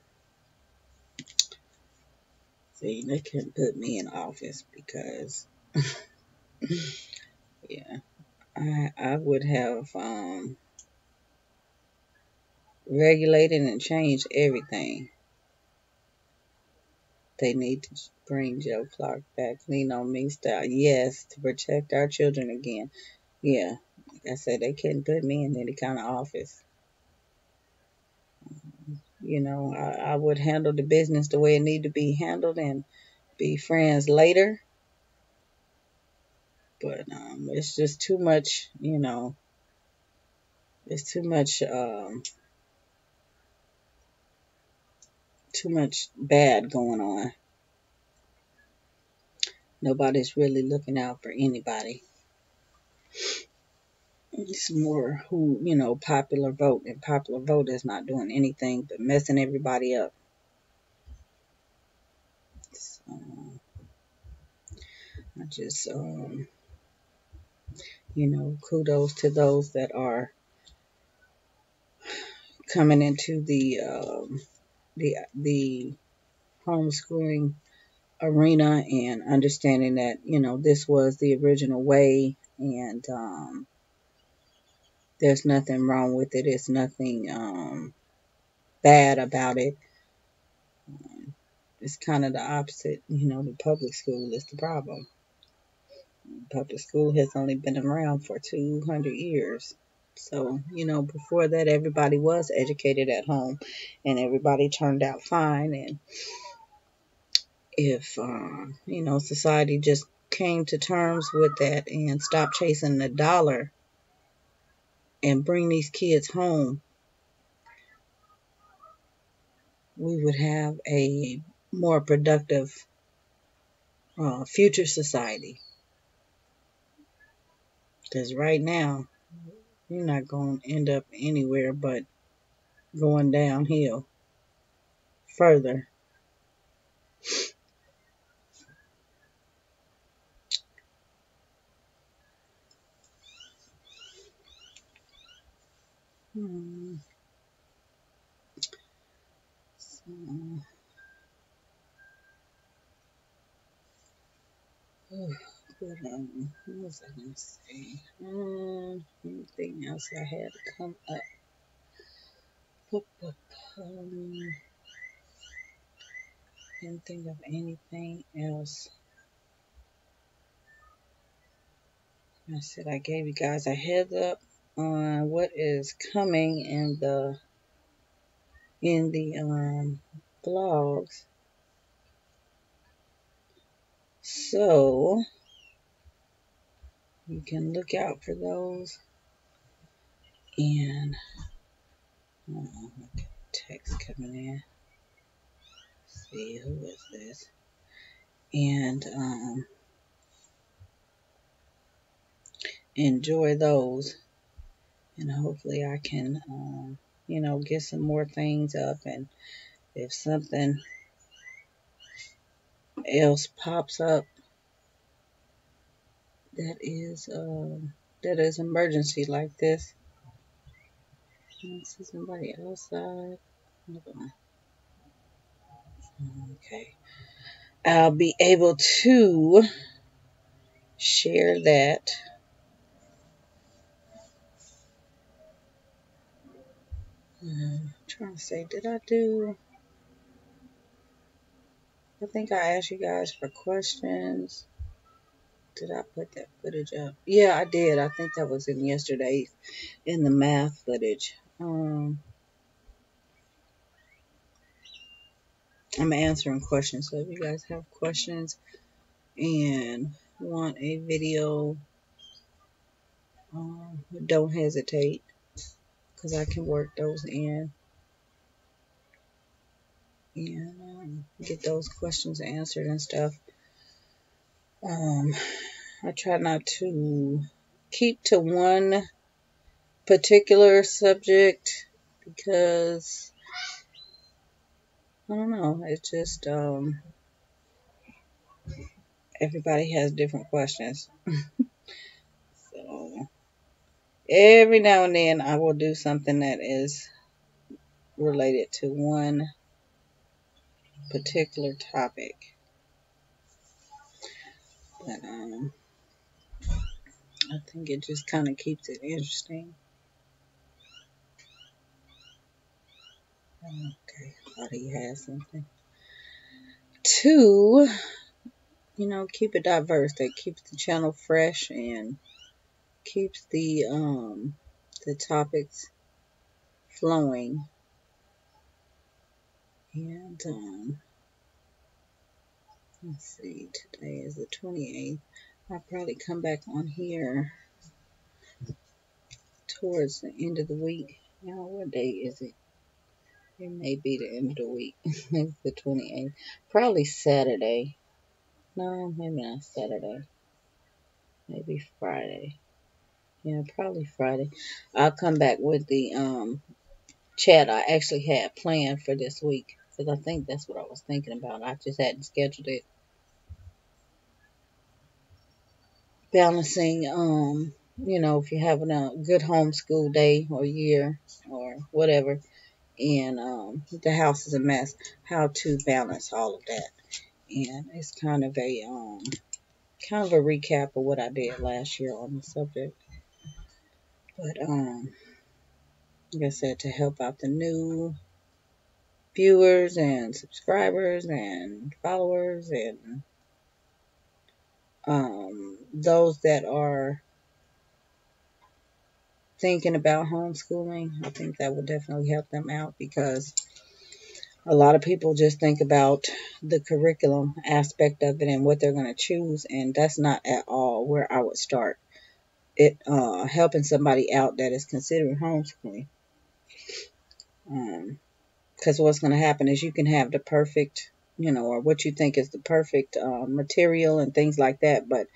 See, they couldn't put me in office because yeah, I would have regulated and changed everything. They need to bring Joe Clark back, lean on me style. Yes, to protect our children again. Yeah, like I said, they couldn't put me in any kind of office. I would handle the business the way it needed to be handled and be friends later. But it's just too much, it's too much bad going on. Nobody's really looking out for anybody. It's more who, popular vote, and popular vote is not doing anything but messing everybody up. So I just, kudos to those that are coming into the homeschooling arena and understanding that this was the original way, and there's nothing wrong with it. It's nothing bad about it. It's kind of the opposite. The public school is the problem. Public school has only been around for 200 years. So, before that, everybody was educated at home and everybody turned out fine. And if, society just came to terms with that and stopped chasing the dollar and bring these kids home, we would have a more productive future society. Because right now, you're not going to end up anywhere but going downhill further. Hmm. So, but, what was I going to say? Anything else I had to come up? Um, Can't think of anything else I said I gave you guys a heads up on what is coming in the vlogs. So you can look out for those. And text coming in. Let's see, who is this? And enjoy those. And hopefully I can, get some more things up. And if something else pops up that is emergency like this. I see somebody outside. Okay. I'll be able to share that. I'm trying to say, I think I asked you guys for questions. Did I put that footage up? Yeah, I did. I think that was in yesterday in the math footage. I'm answering questions. So if you guys have questions and want a video, don't hesitate, because I can work those in and get those questions answered and stuff. I try not to keep to one particular subject because I don't know, it's just everybody has different questions. So every now and then I will do something that is related to one particular topic. But I think it just kind of keeps it interesting. Okay, thought he had something. To, keep it diverse. That keeps the channel fresh and keeps the topics flowing. And let's see, today is the 28th. I'll probably come back on here towards the end of the week. Now, what day is it? It may be the end of the week. It's the 28th. Probably Saturday. No, maybe not Saturday. Maybe Friday. Yeah, probably Friday. I'll come back with the chat I actually had planned for this week, because I think that's what I was thinking about. I just hadn't scheduled it. Balancing, if you're having a good homeschool day or year or whatever, and the house is a mess, how to balance all of that. And it's kind of a recap of what I did last year on the subject. But like I said, to help out the new viewers and subscribers and followers and those that are thinking about homeschooling, I think that will definitely help them out, because a lot of people just think about the curriculum aspect of it and what they're going to choose, and that's not at all where I would start. It helping somebody out that is considering homeschooling. Because what's going to happen is you can have the perfect, or what you think is the perfect material and things like that, but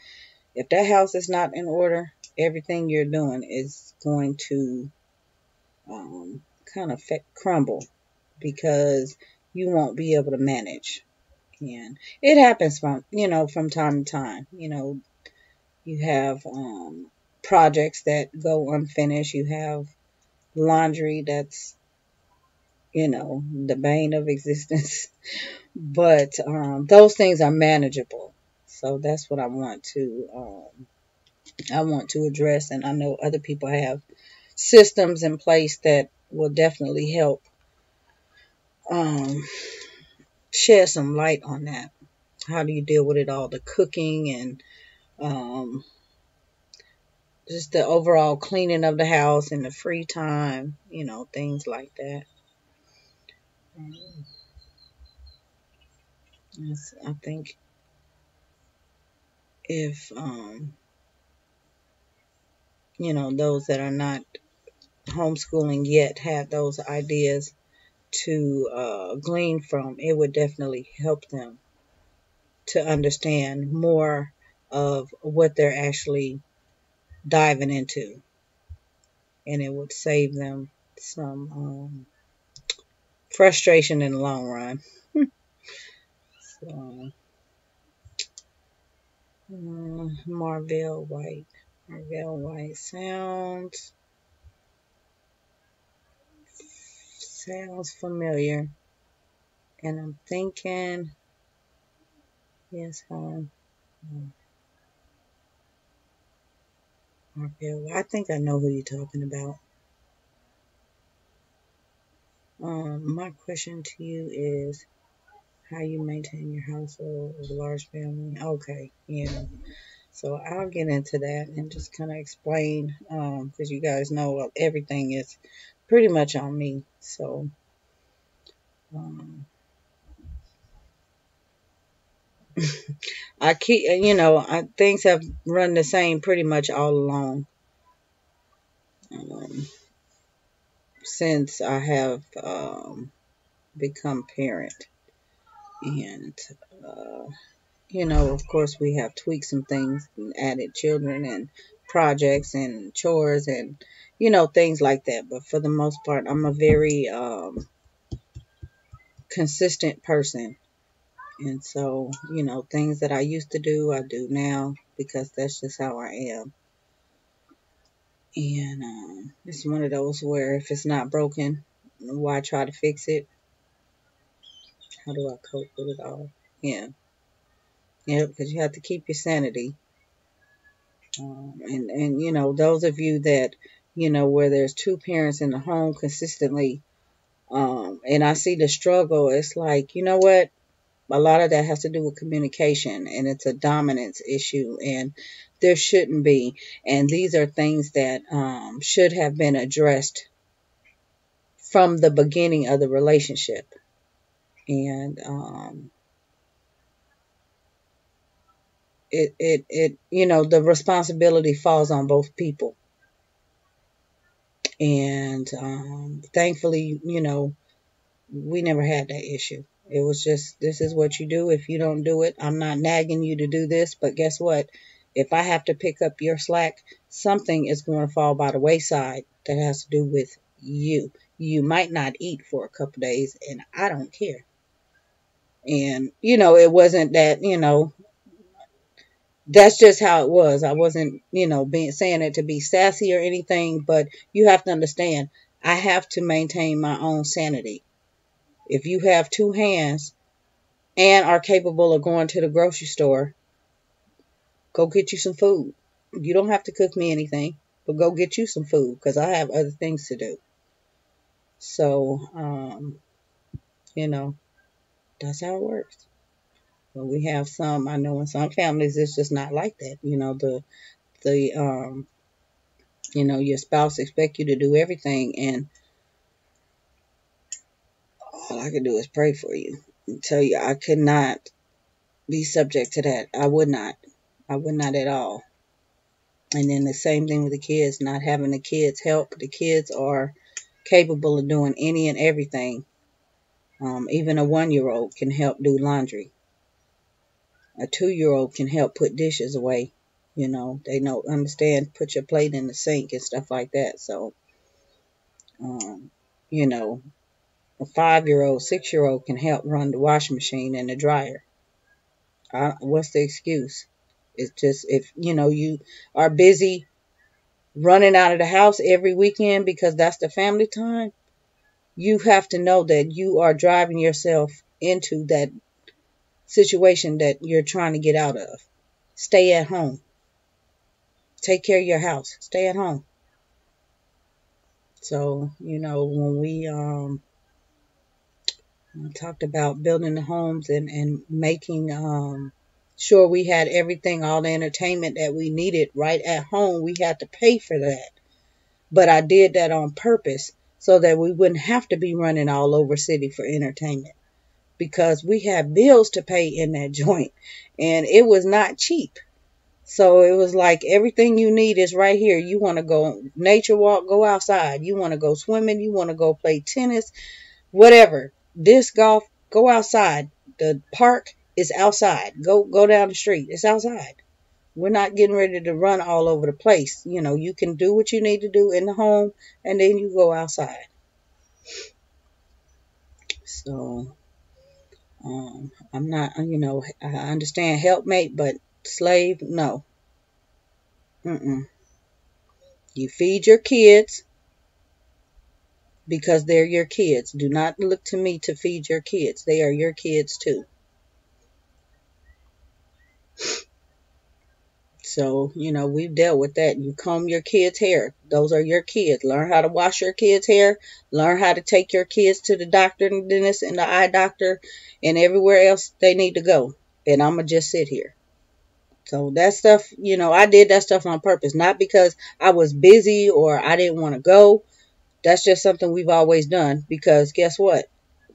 if that house is not in order, everything you're doing is going to kind of crumble, because you won't be able to manage. And it happens from time to time. You have projects that go unfinished. You have laundry that's, the bane of existence. But those things are manageable. So that's what I want to address. And I know other people have systems in place that will definitely help shed some light on that. How do you deal with it all? The cooking and just the overall cleaning of the house and the free time, things like that. Um, I think if, those that are not homeschooling yet had those ideas to glean from, it would definitely help them to understand more of what they're actually diving into, and it would save them some frustration in the long run. So, Marvell White sounds familiar, and I'm thinking, yes, Marvell. I think I know who you're talking about. My question to you is how you maintain your household with a large family. Okay, yeah. So I'll get into that and just kind of explain, because you guys know everything is pretty much on me. So, um, I keep, things have run the same pretty much all along, um, since I have become parent. And, uh, of course, we have tweaked some things and added children and projects and chores and, things like that. But for the most part, I'm a very consistent person. And so, things that I used to do, I do now because that's just how I am. And it's one of those where if it's not broken, why try to fix it? How do I cope with it all? Yeah. Yeah, because you have to keep your sanity. And those of you that, where there's two parents in the home consistently, and I see the struggle, it's like, you know what? A lot of that has to do with communication, and it's a dominance issue, and there shouldn't be. And these are things that should have been addressed from the beginning of the relationship. And the responsibility falls on both people. And thankfully, we never had that issue. It was just, this is what you do. If you don't do it, I'm not nagging you to do this. But guess what? If I have to pick up your slack, something is going to fall by the wayside that has to do with you. You might not eat for a couple days, and I don't care. And, it wasn't that, that's just how it was. I wasn't, being saying it to be sassy or anything, but you have to understand, I have to maintain my own sanity. If you have two hands and are capable of going to the grocery store, go get you some food. You don't have to cook me anything, but go get you some food because I have other things to do. So, that's how it works. But we have some, I know in some families, it's just not like that. Your spouse expect you to do everything, and all I can do is pray for you and tell you I could not be subject to that. I would not. I would not at all. And then the same thing with the kids, not having the kids help. The kids are capable of doing any and everything. Even a 1-year-old can help do laundry. A 2-year-old can help put dishes away. They understand, put your plate in the sink and stuff like that. So, um, you know, a 5-year-old, 6-year-old can help run the washing machine and the dryer. What's the excuse? It's just if, you are busy running out of the house every weekend because that's the family time, you have to know that you are driving yourself into that situation that you're trying to get out of. Stay at home. Take care of your house. Stay at home. So, when we talked about building the homes and making sure we had everything, all the entertainment that we needed right at home. We had to pay for that. But I did that on purpose so that we wouldn't have to be running all over city for entertainment, because we had bills to pay in that joint and it was not cheap. So it was like everything you need is right here. You want to go nature walk, go outside. You want to go swimming, you want to go play tennis, whatever. Disc golf, go outside. The park is outside. Go down the street. It's outside. We're not getting ready to run all over the place. You know, you can do what you need to do in the home and then you go outside. So I'm not, I understand helpmate, but slave, no. Mm-mm. You feed your kids because they're your kids. Do not look to me to feed your kids. They are your kids too. So, we've dealt with that. You comb your kids' hair. Those are your kids. Learn how to wash your kids' hair. Learn how to take your kids to the doctor and dentist and the eye doctor and everywhere else they need to go. And I'm going to just sit here. So that stuff, I did that stuff on purpose. Not because I was busy or I didn't want to go. That's just something we've always done. Because guess what?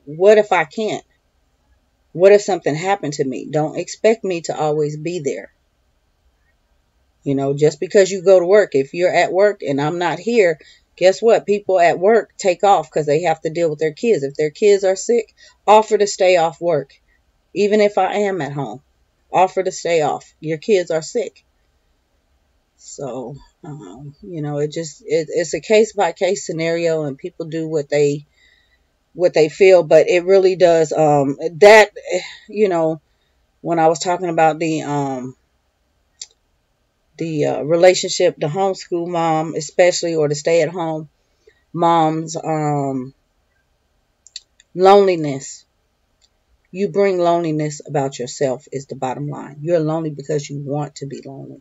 What if I can't? What if something happened to me? Don't expect me to always be there. Just because you go to work, if you're at work and I'm not here, guess what? People at work take off because they have to deal with their kids. If their kids are sick, offer to stay off work. Even if I am at home, offer to stay off. Your kids are sick. So, it's a case by case scenario and people do what they feel, but it really does, when I was talking about the relationship, the homeschool mom, especially, or the stay at home mom's loneliness. You bring loneliness about yourself is the bottom line. You're lonely because you want to be lonely.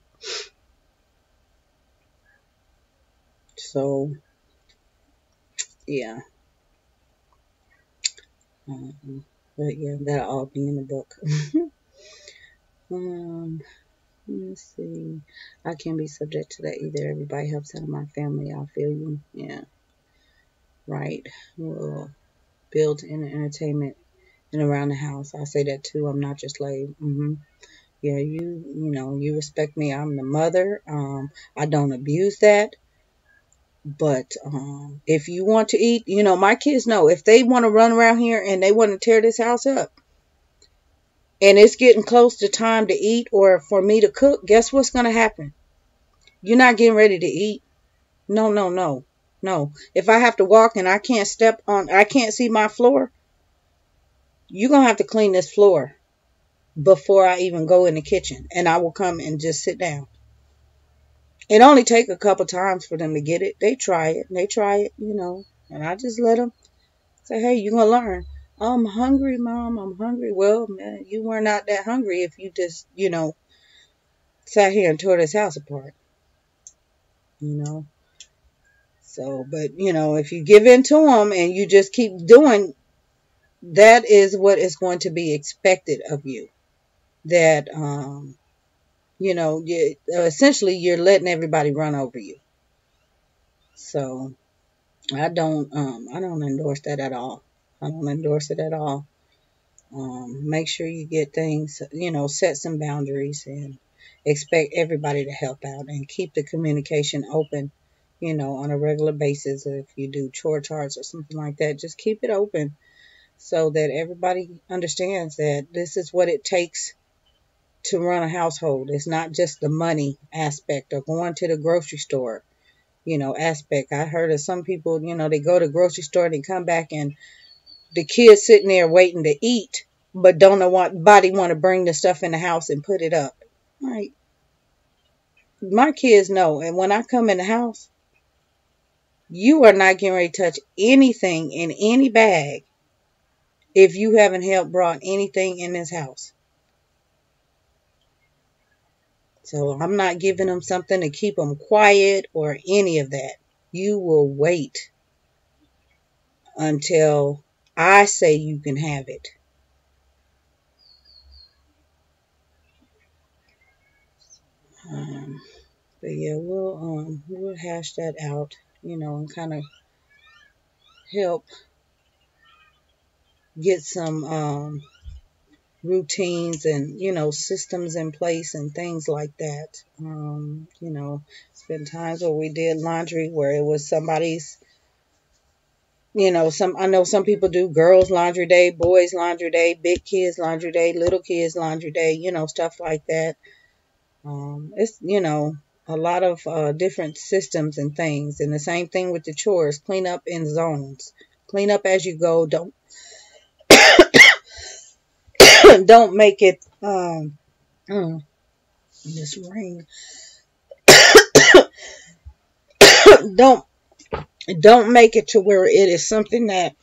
So, yeah. But yeah, that'll all be in the book. Let's see. I can't be subject to that either. Everybody helps out of my family. I feel you. Yeah. Right. We'll build in entertainment and around the house. I say that too. I'm not your slave. Yeah, you respect me. I'm the mother. I don't abuse that. But if you want to eat, my kids know if they want to run around here and they want to tear this house up and it's getting close to time to eat or for me to cook, guess what's going to happen? You're not getting ready to eat. No, no, no, no. If I have to walk and I can't I can't see my floor, you're going to have to clean this floor before I even go in the kitchen, and I will come and just sit down. It only take a couple times for them to get it. They try it, and I just let them say, hey, you're going to learn. I'm hungry, Mom. I'm hungry. Well, man, you were not that hungry if you just, sat here and tore this house apart, So, but, if you give in to them and you just keep doing, that is what is going to be expected of you. That, essentially you're letting everybody run over you. So I don't endorse that at all. I don't endorse it at all. Make sure you get things, set some boundaries and expect everybody to help out and keep the communication open, on a regular basis. If you do chore charts or something like that, just keep it open so that everybody understands that this is what it takes to run a household. It's not just the money aspect or going to the grocery store, aspect. I heard of some people, they go to the grocery store and they come back and the kids sitting there waiting to eat, but don't know what body want to bring the stuff in the house and put it up. Right. My kids know, and when I come in the house, you are not getting ready to touch anything in any bag if you haven't helped brought anything in this house. So I'm not giving them something to keep them quiet or any of that. You will wait until I say you can have it. But yeah, we'll hash that out, and kind of help get some routines and systems in place and things like that. It's been times where we did laundry where it was somebody's. Some I know some people do girls laundry day, boys laundry day, big kids laundry day, little kids laundry day, stuff like that. It's a lot of different systems and things, and the same thing with the chores. Clean up in zones. Clean up as you go. Don't don't make it this ring. don't don't make it to where it is something that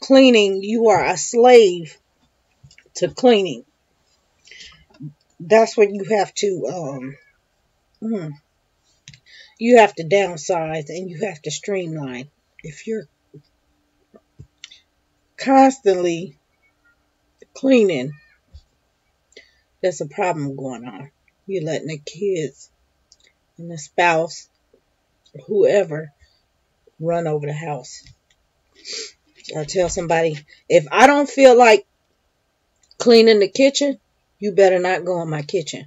cleaning, you are a slave to cleaning. That's when mm, you have to downsize and you have to streamline. If you're constantly cleaning, there's a problem going on. You're letting the kids and the spouse, whoever, run over the house. I tell somebody, if I don't feel like cleaning the kitchen, you better not go in my kitchen.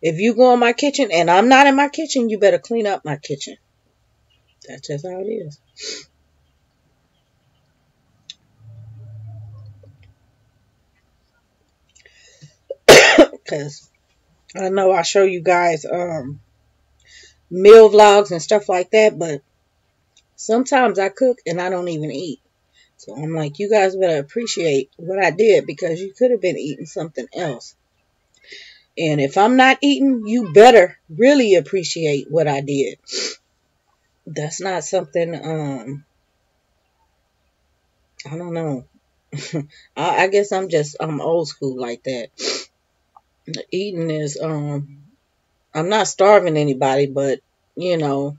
If you go in my kitchen and I'm not in my kitchen, you better clean up my kitchen. That's just how it is. Because I know I show you guys meal vlogs and stuff like that, but sometimes I cook and I don't even eat. So I'm like, you guys better appreciate what I did because you could have been eating something else. And if I'm not eating, you better really appreciate what I did. That's not something, I don't know. I guess I'm old school like that. Eating is, I'm not starving anybody, but, you know,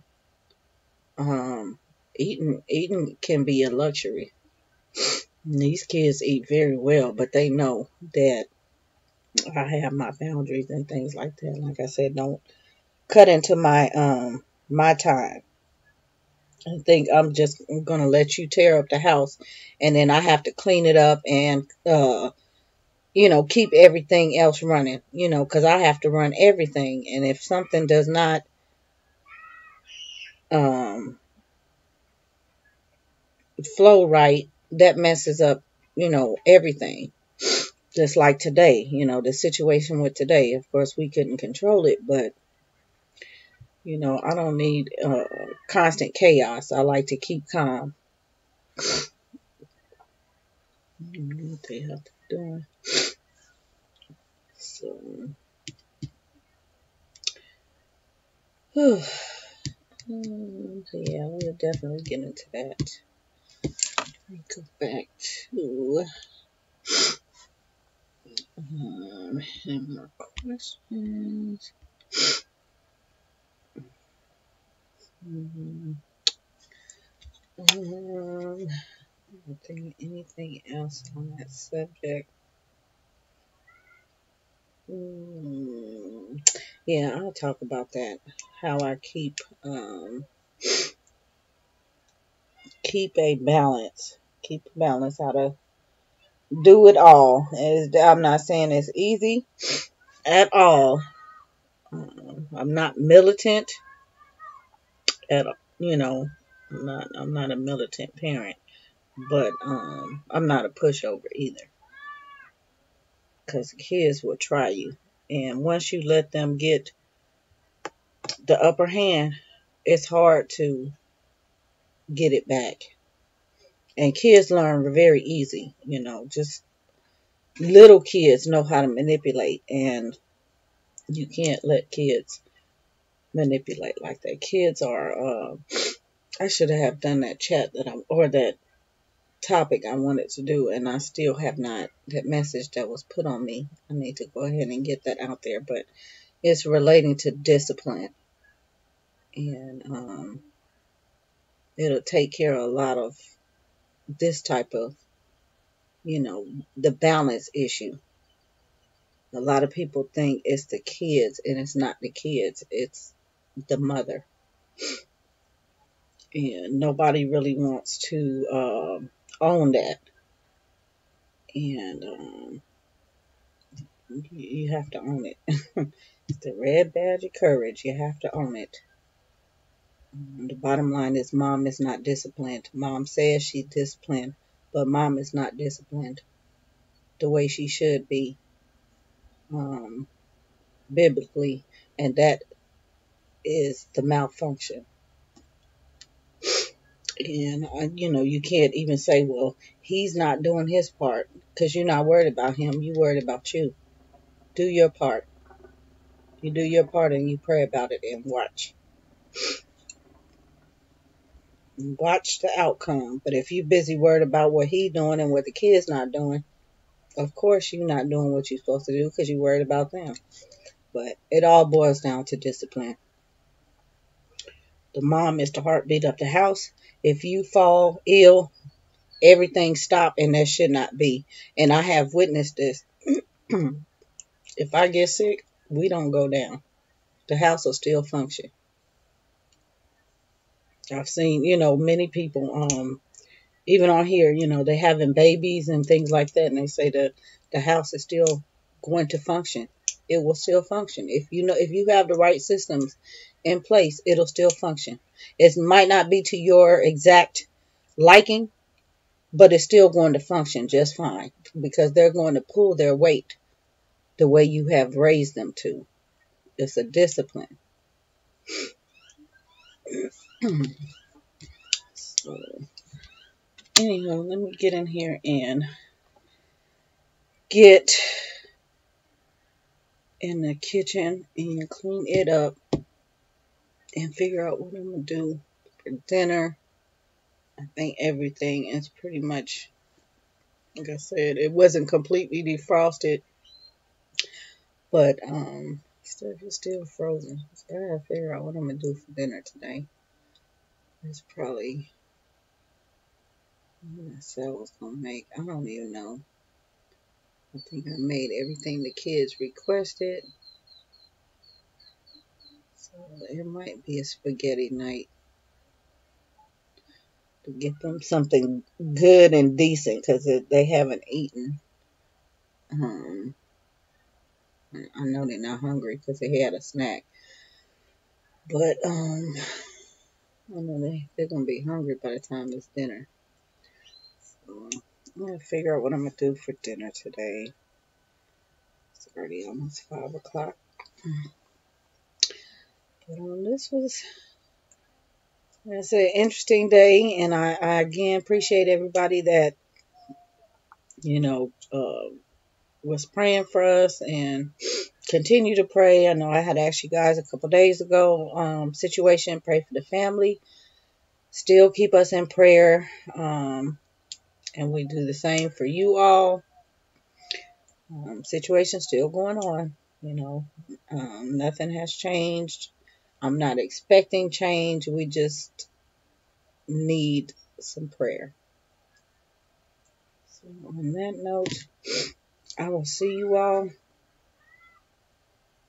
um, eating can be a luxury. And these kids eat very well, but they know that I have my boundaries and things like that. Like I said, don't cut into my time. I think I'm just gonna let you tear up the house, and then I have to clean it up and keep everything else running. Because I have to run everything, and if something does not um flow right, that messes up everything. Just like today, the situation with today. Of course, we couldn't control it, but I don't need constant chaos. I like to keep calm. What they have to do. So, yeah, we'll definitely get into that. Let me go back to any more questions. Anything else on that subject? Yeah, I'll talk about that. How I keep a balance. Keep a balance. How to do it all. I'm not saying it's easy at all. I'm not militant at you know. I'm not a militant parent, but I'm not a pushover either. Because kids will try you, and once you let them get the upper hand, it's hard to get it back. And kids learn very easy. Just little kids know how to manipulate, and you can't let kids manipulate like that. Kids are. I should have done that chat or that topic I wanted to do, and I still have not. That message that was put on me, I need to go ahead and get that out there. But it's relating to discipline, and it'll take care of a lot of this type of, the balance issue. A lot of people think it's the kids, and it's not the kids. It's the mother. And nobody really wants to own that. And you have to own it. It's the red badge of courage. You have to own it. The bottom line is mom is not disciplined. Mom says she's disciplined, but mom is not disciplined the way she should be um, biblically. And that is the malfunction. And, you can't even say, well, he's not doing his part because you're not worried about him. You're worried about you. Do your part. You do your part and you pray about it and watch. Watch the outcome. But if you're busy worried about what he's doing and what the kid's not doing, of course you're not doing what you're supposed to do because you're worried about them. But it all boils down to discipline. The mom is the heartbeat of the house. If you fall ill, everything stop, and that should not be. And I have witnessed this. If I get sick, we don't go down. The house will still function. I've seen, many people, even on here, they having babies and things like that, and they say that the house is still going to function. It will still function. If you have the right systems in place, it'll still function. It might not be to your exact liking, but it's still going to function just fine because they're going to pull their weight the way you have raised them to. It's a discipline. So, anyhow, let me get in here and get in the kitchen and clean it up and figure out what I'm going to do for dinner. I think everything is pretty much, like I said, it wasn't completely defrosted, but stuff is still frozen. So I gotta figure out what I'm going to do for dinner today. It's probably what I said I was going to make. I don't even know. I think I made everything the kids requested. So it might be a spaghetti night to get them something good and decent because they haven't eaten. Um, I know they're not hungry because they had a snack. But I know they're going to be hungry by the time it's dinner. So I'm going to figure out what I'm going to do for dinner today. It's already almost 5 o'clock. But this was, like I said, an interesting day. And I again appreciate everybody that, was praying for us and continue to pray. I know I had asked you guys a couple days ago, situation, pray for the family. Still keep us in prayer. And we do the same for you all. Situation still going on, nothing has changed. I'm not expecting change. We just need some prayer. So on that note, I will see you all.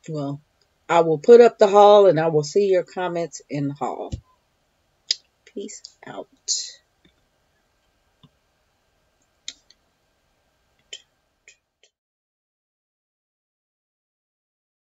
Well, I will put up the haul and I will see your comments in the haul. Peace out.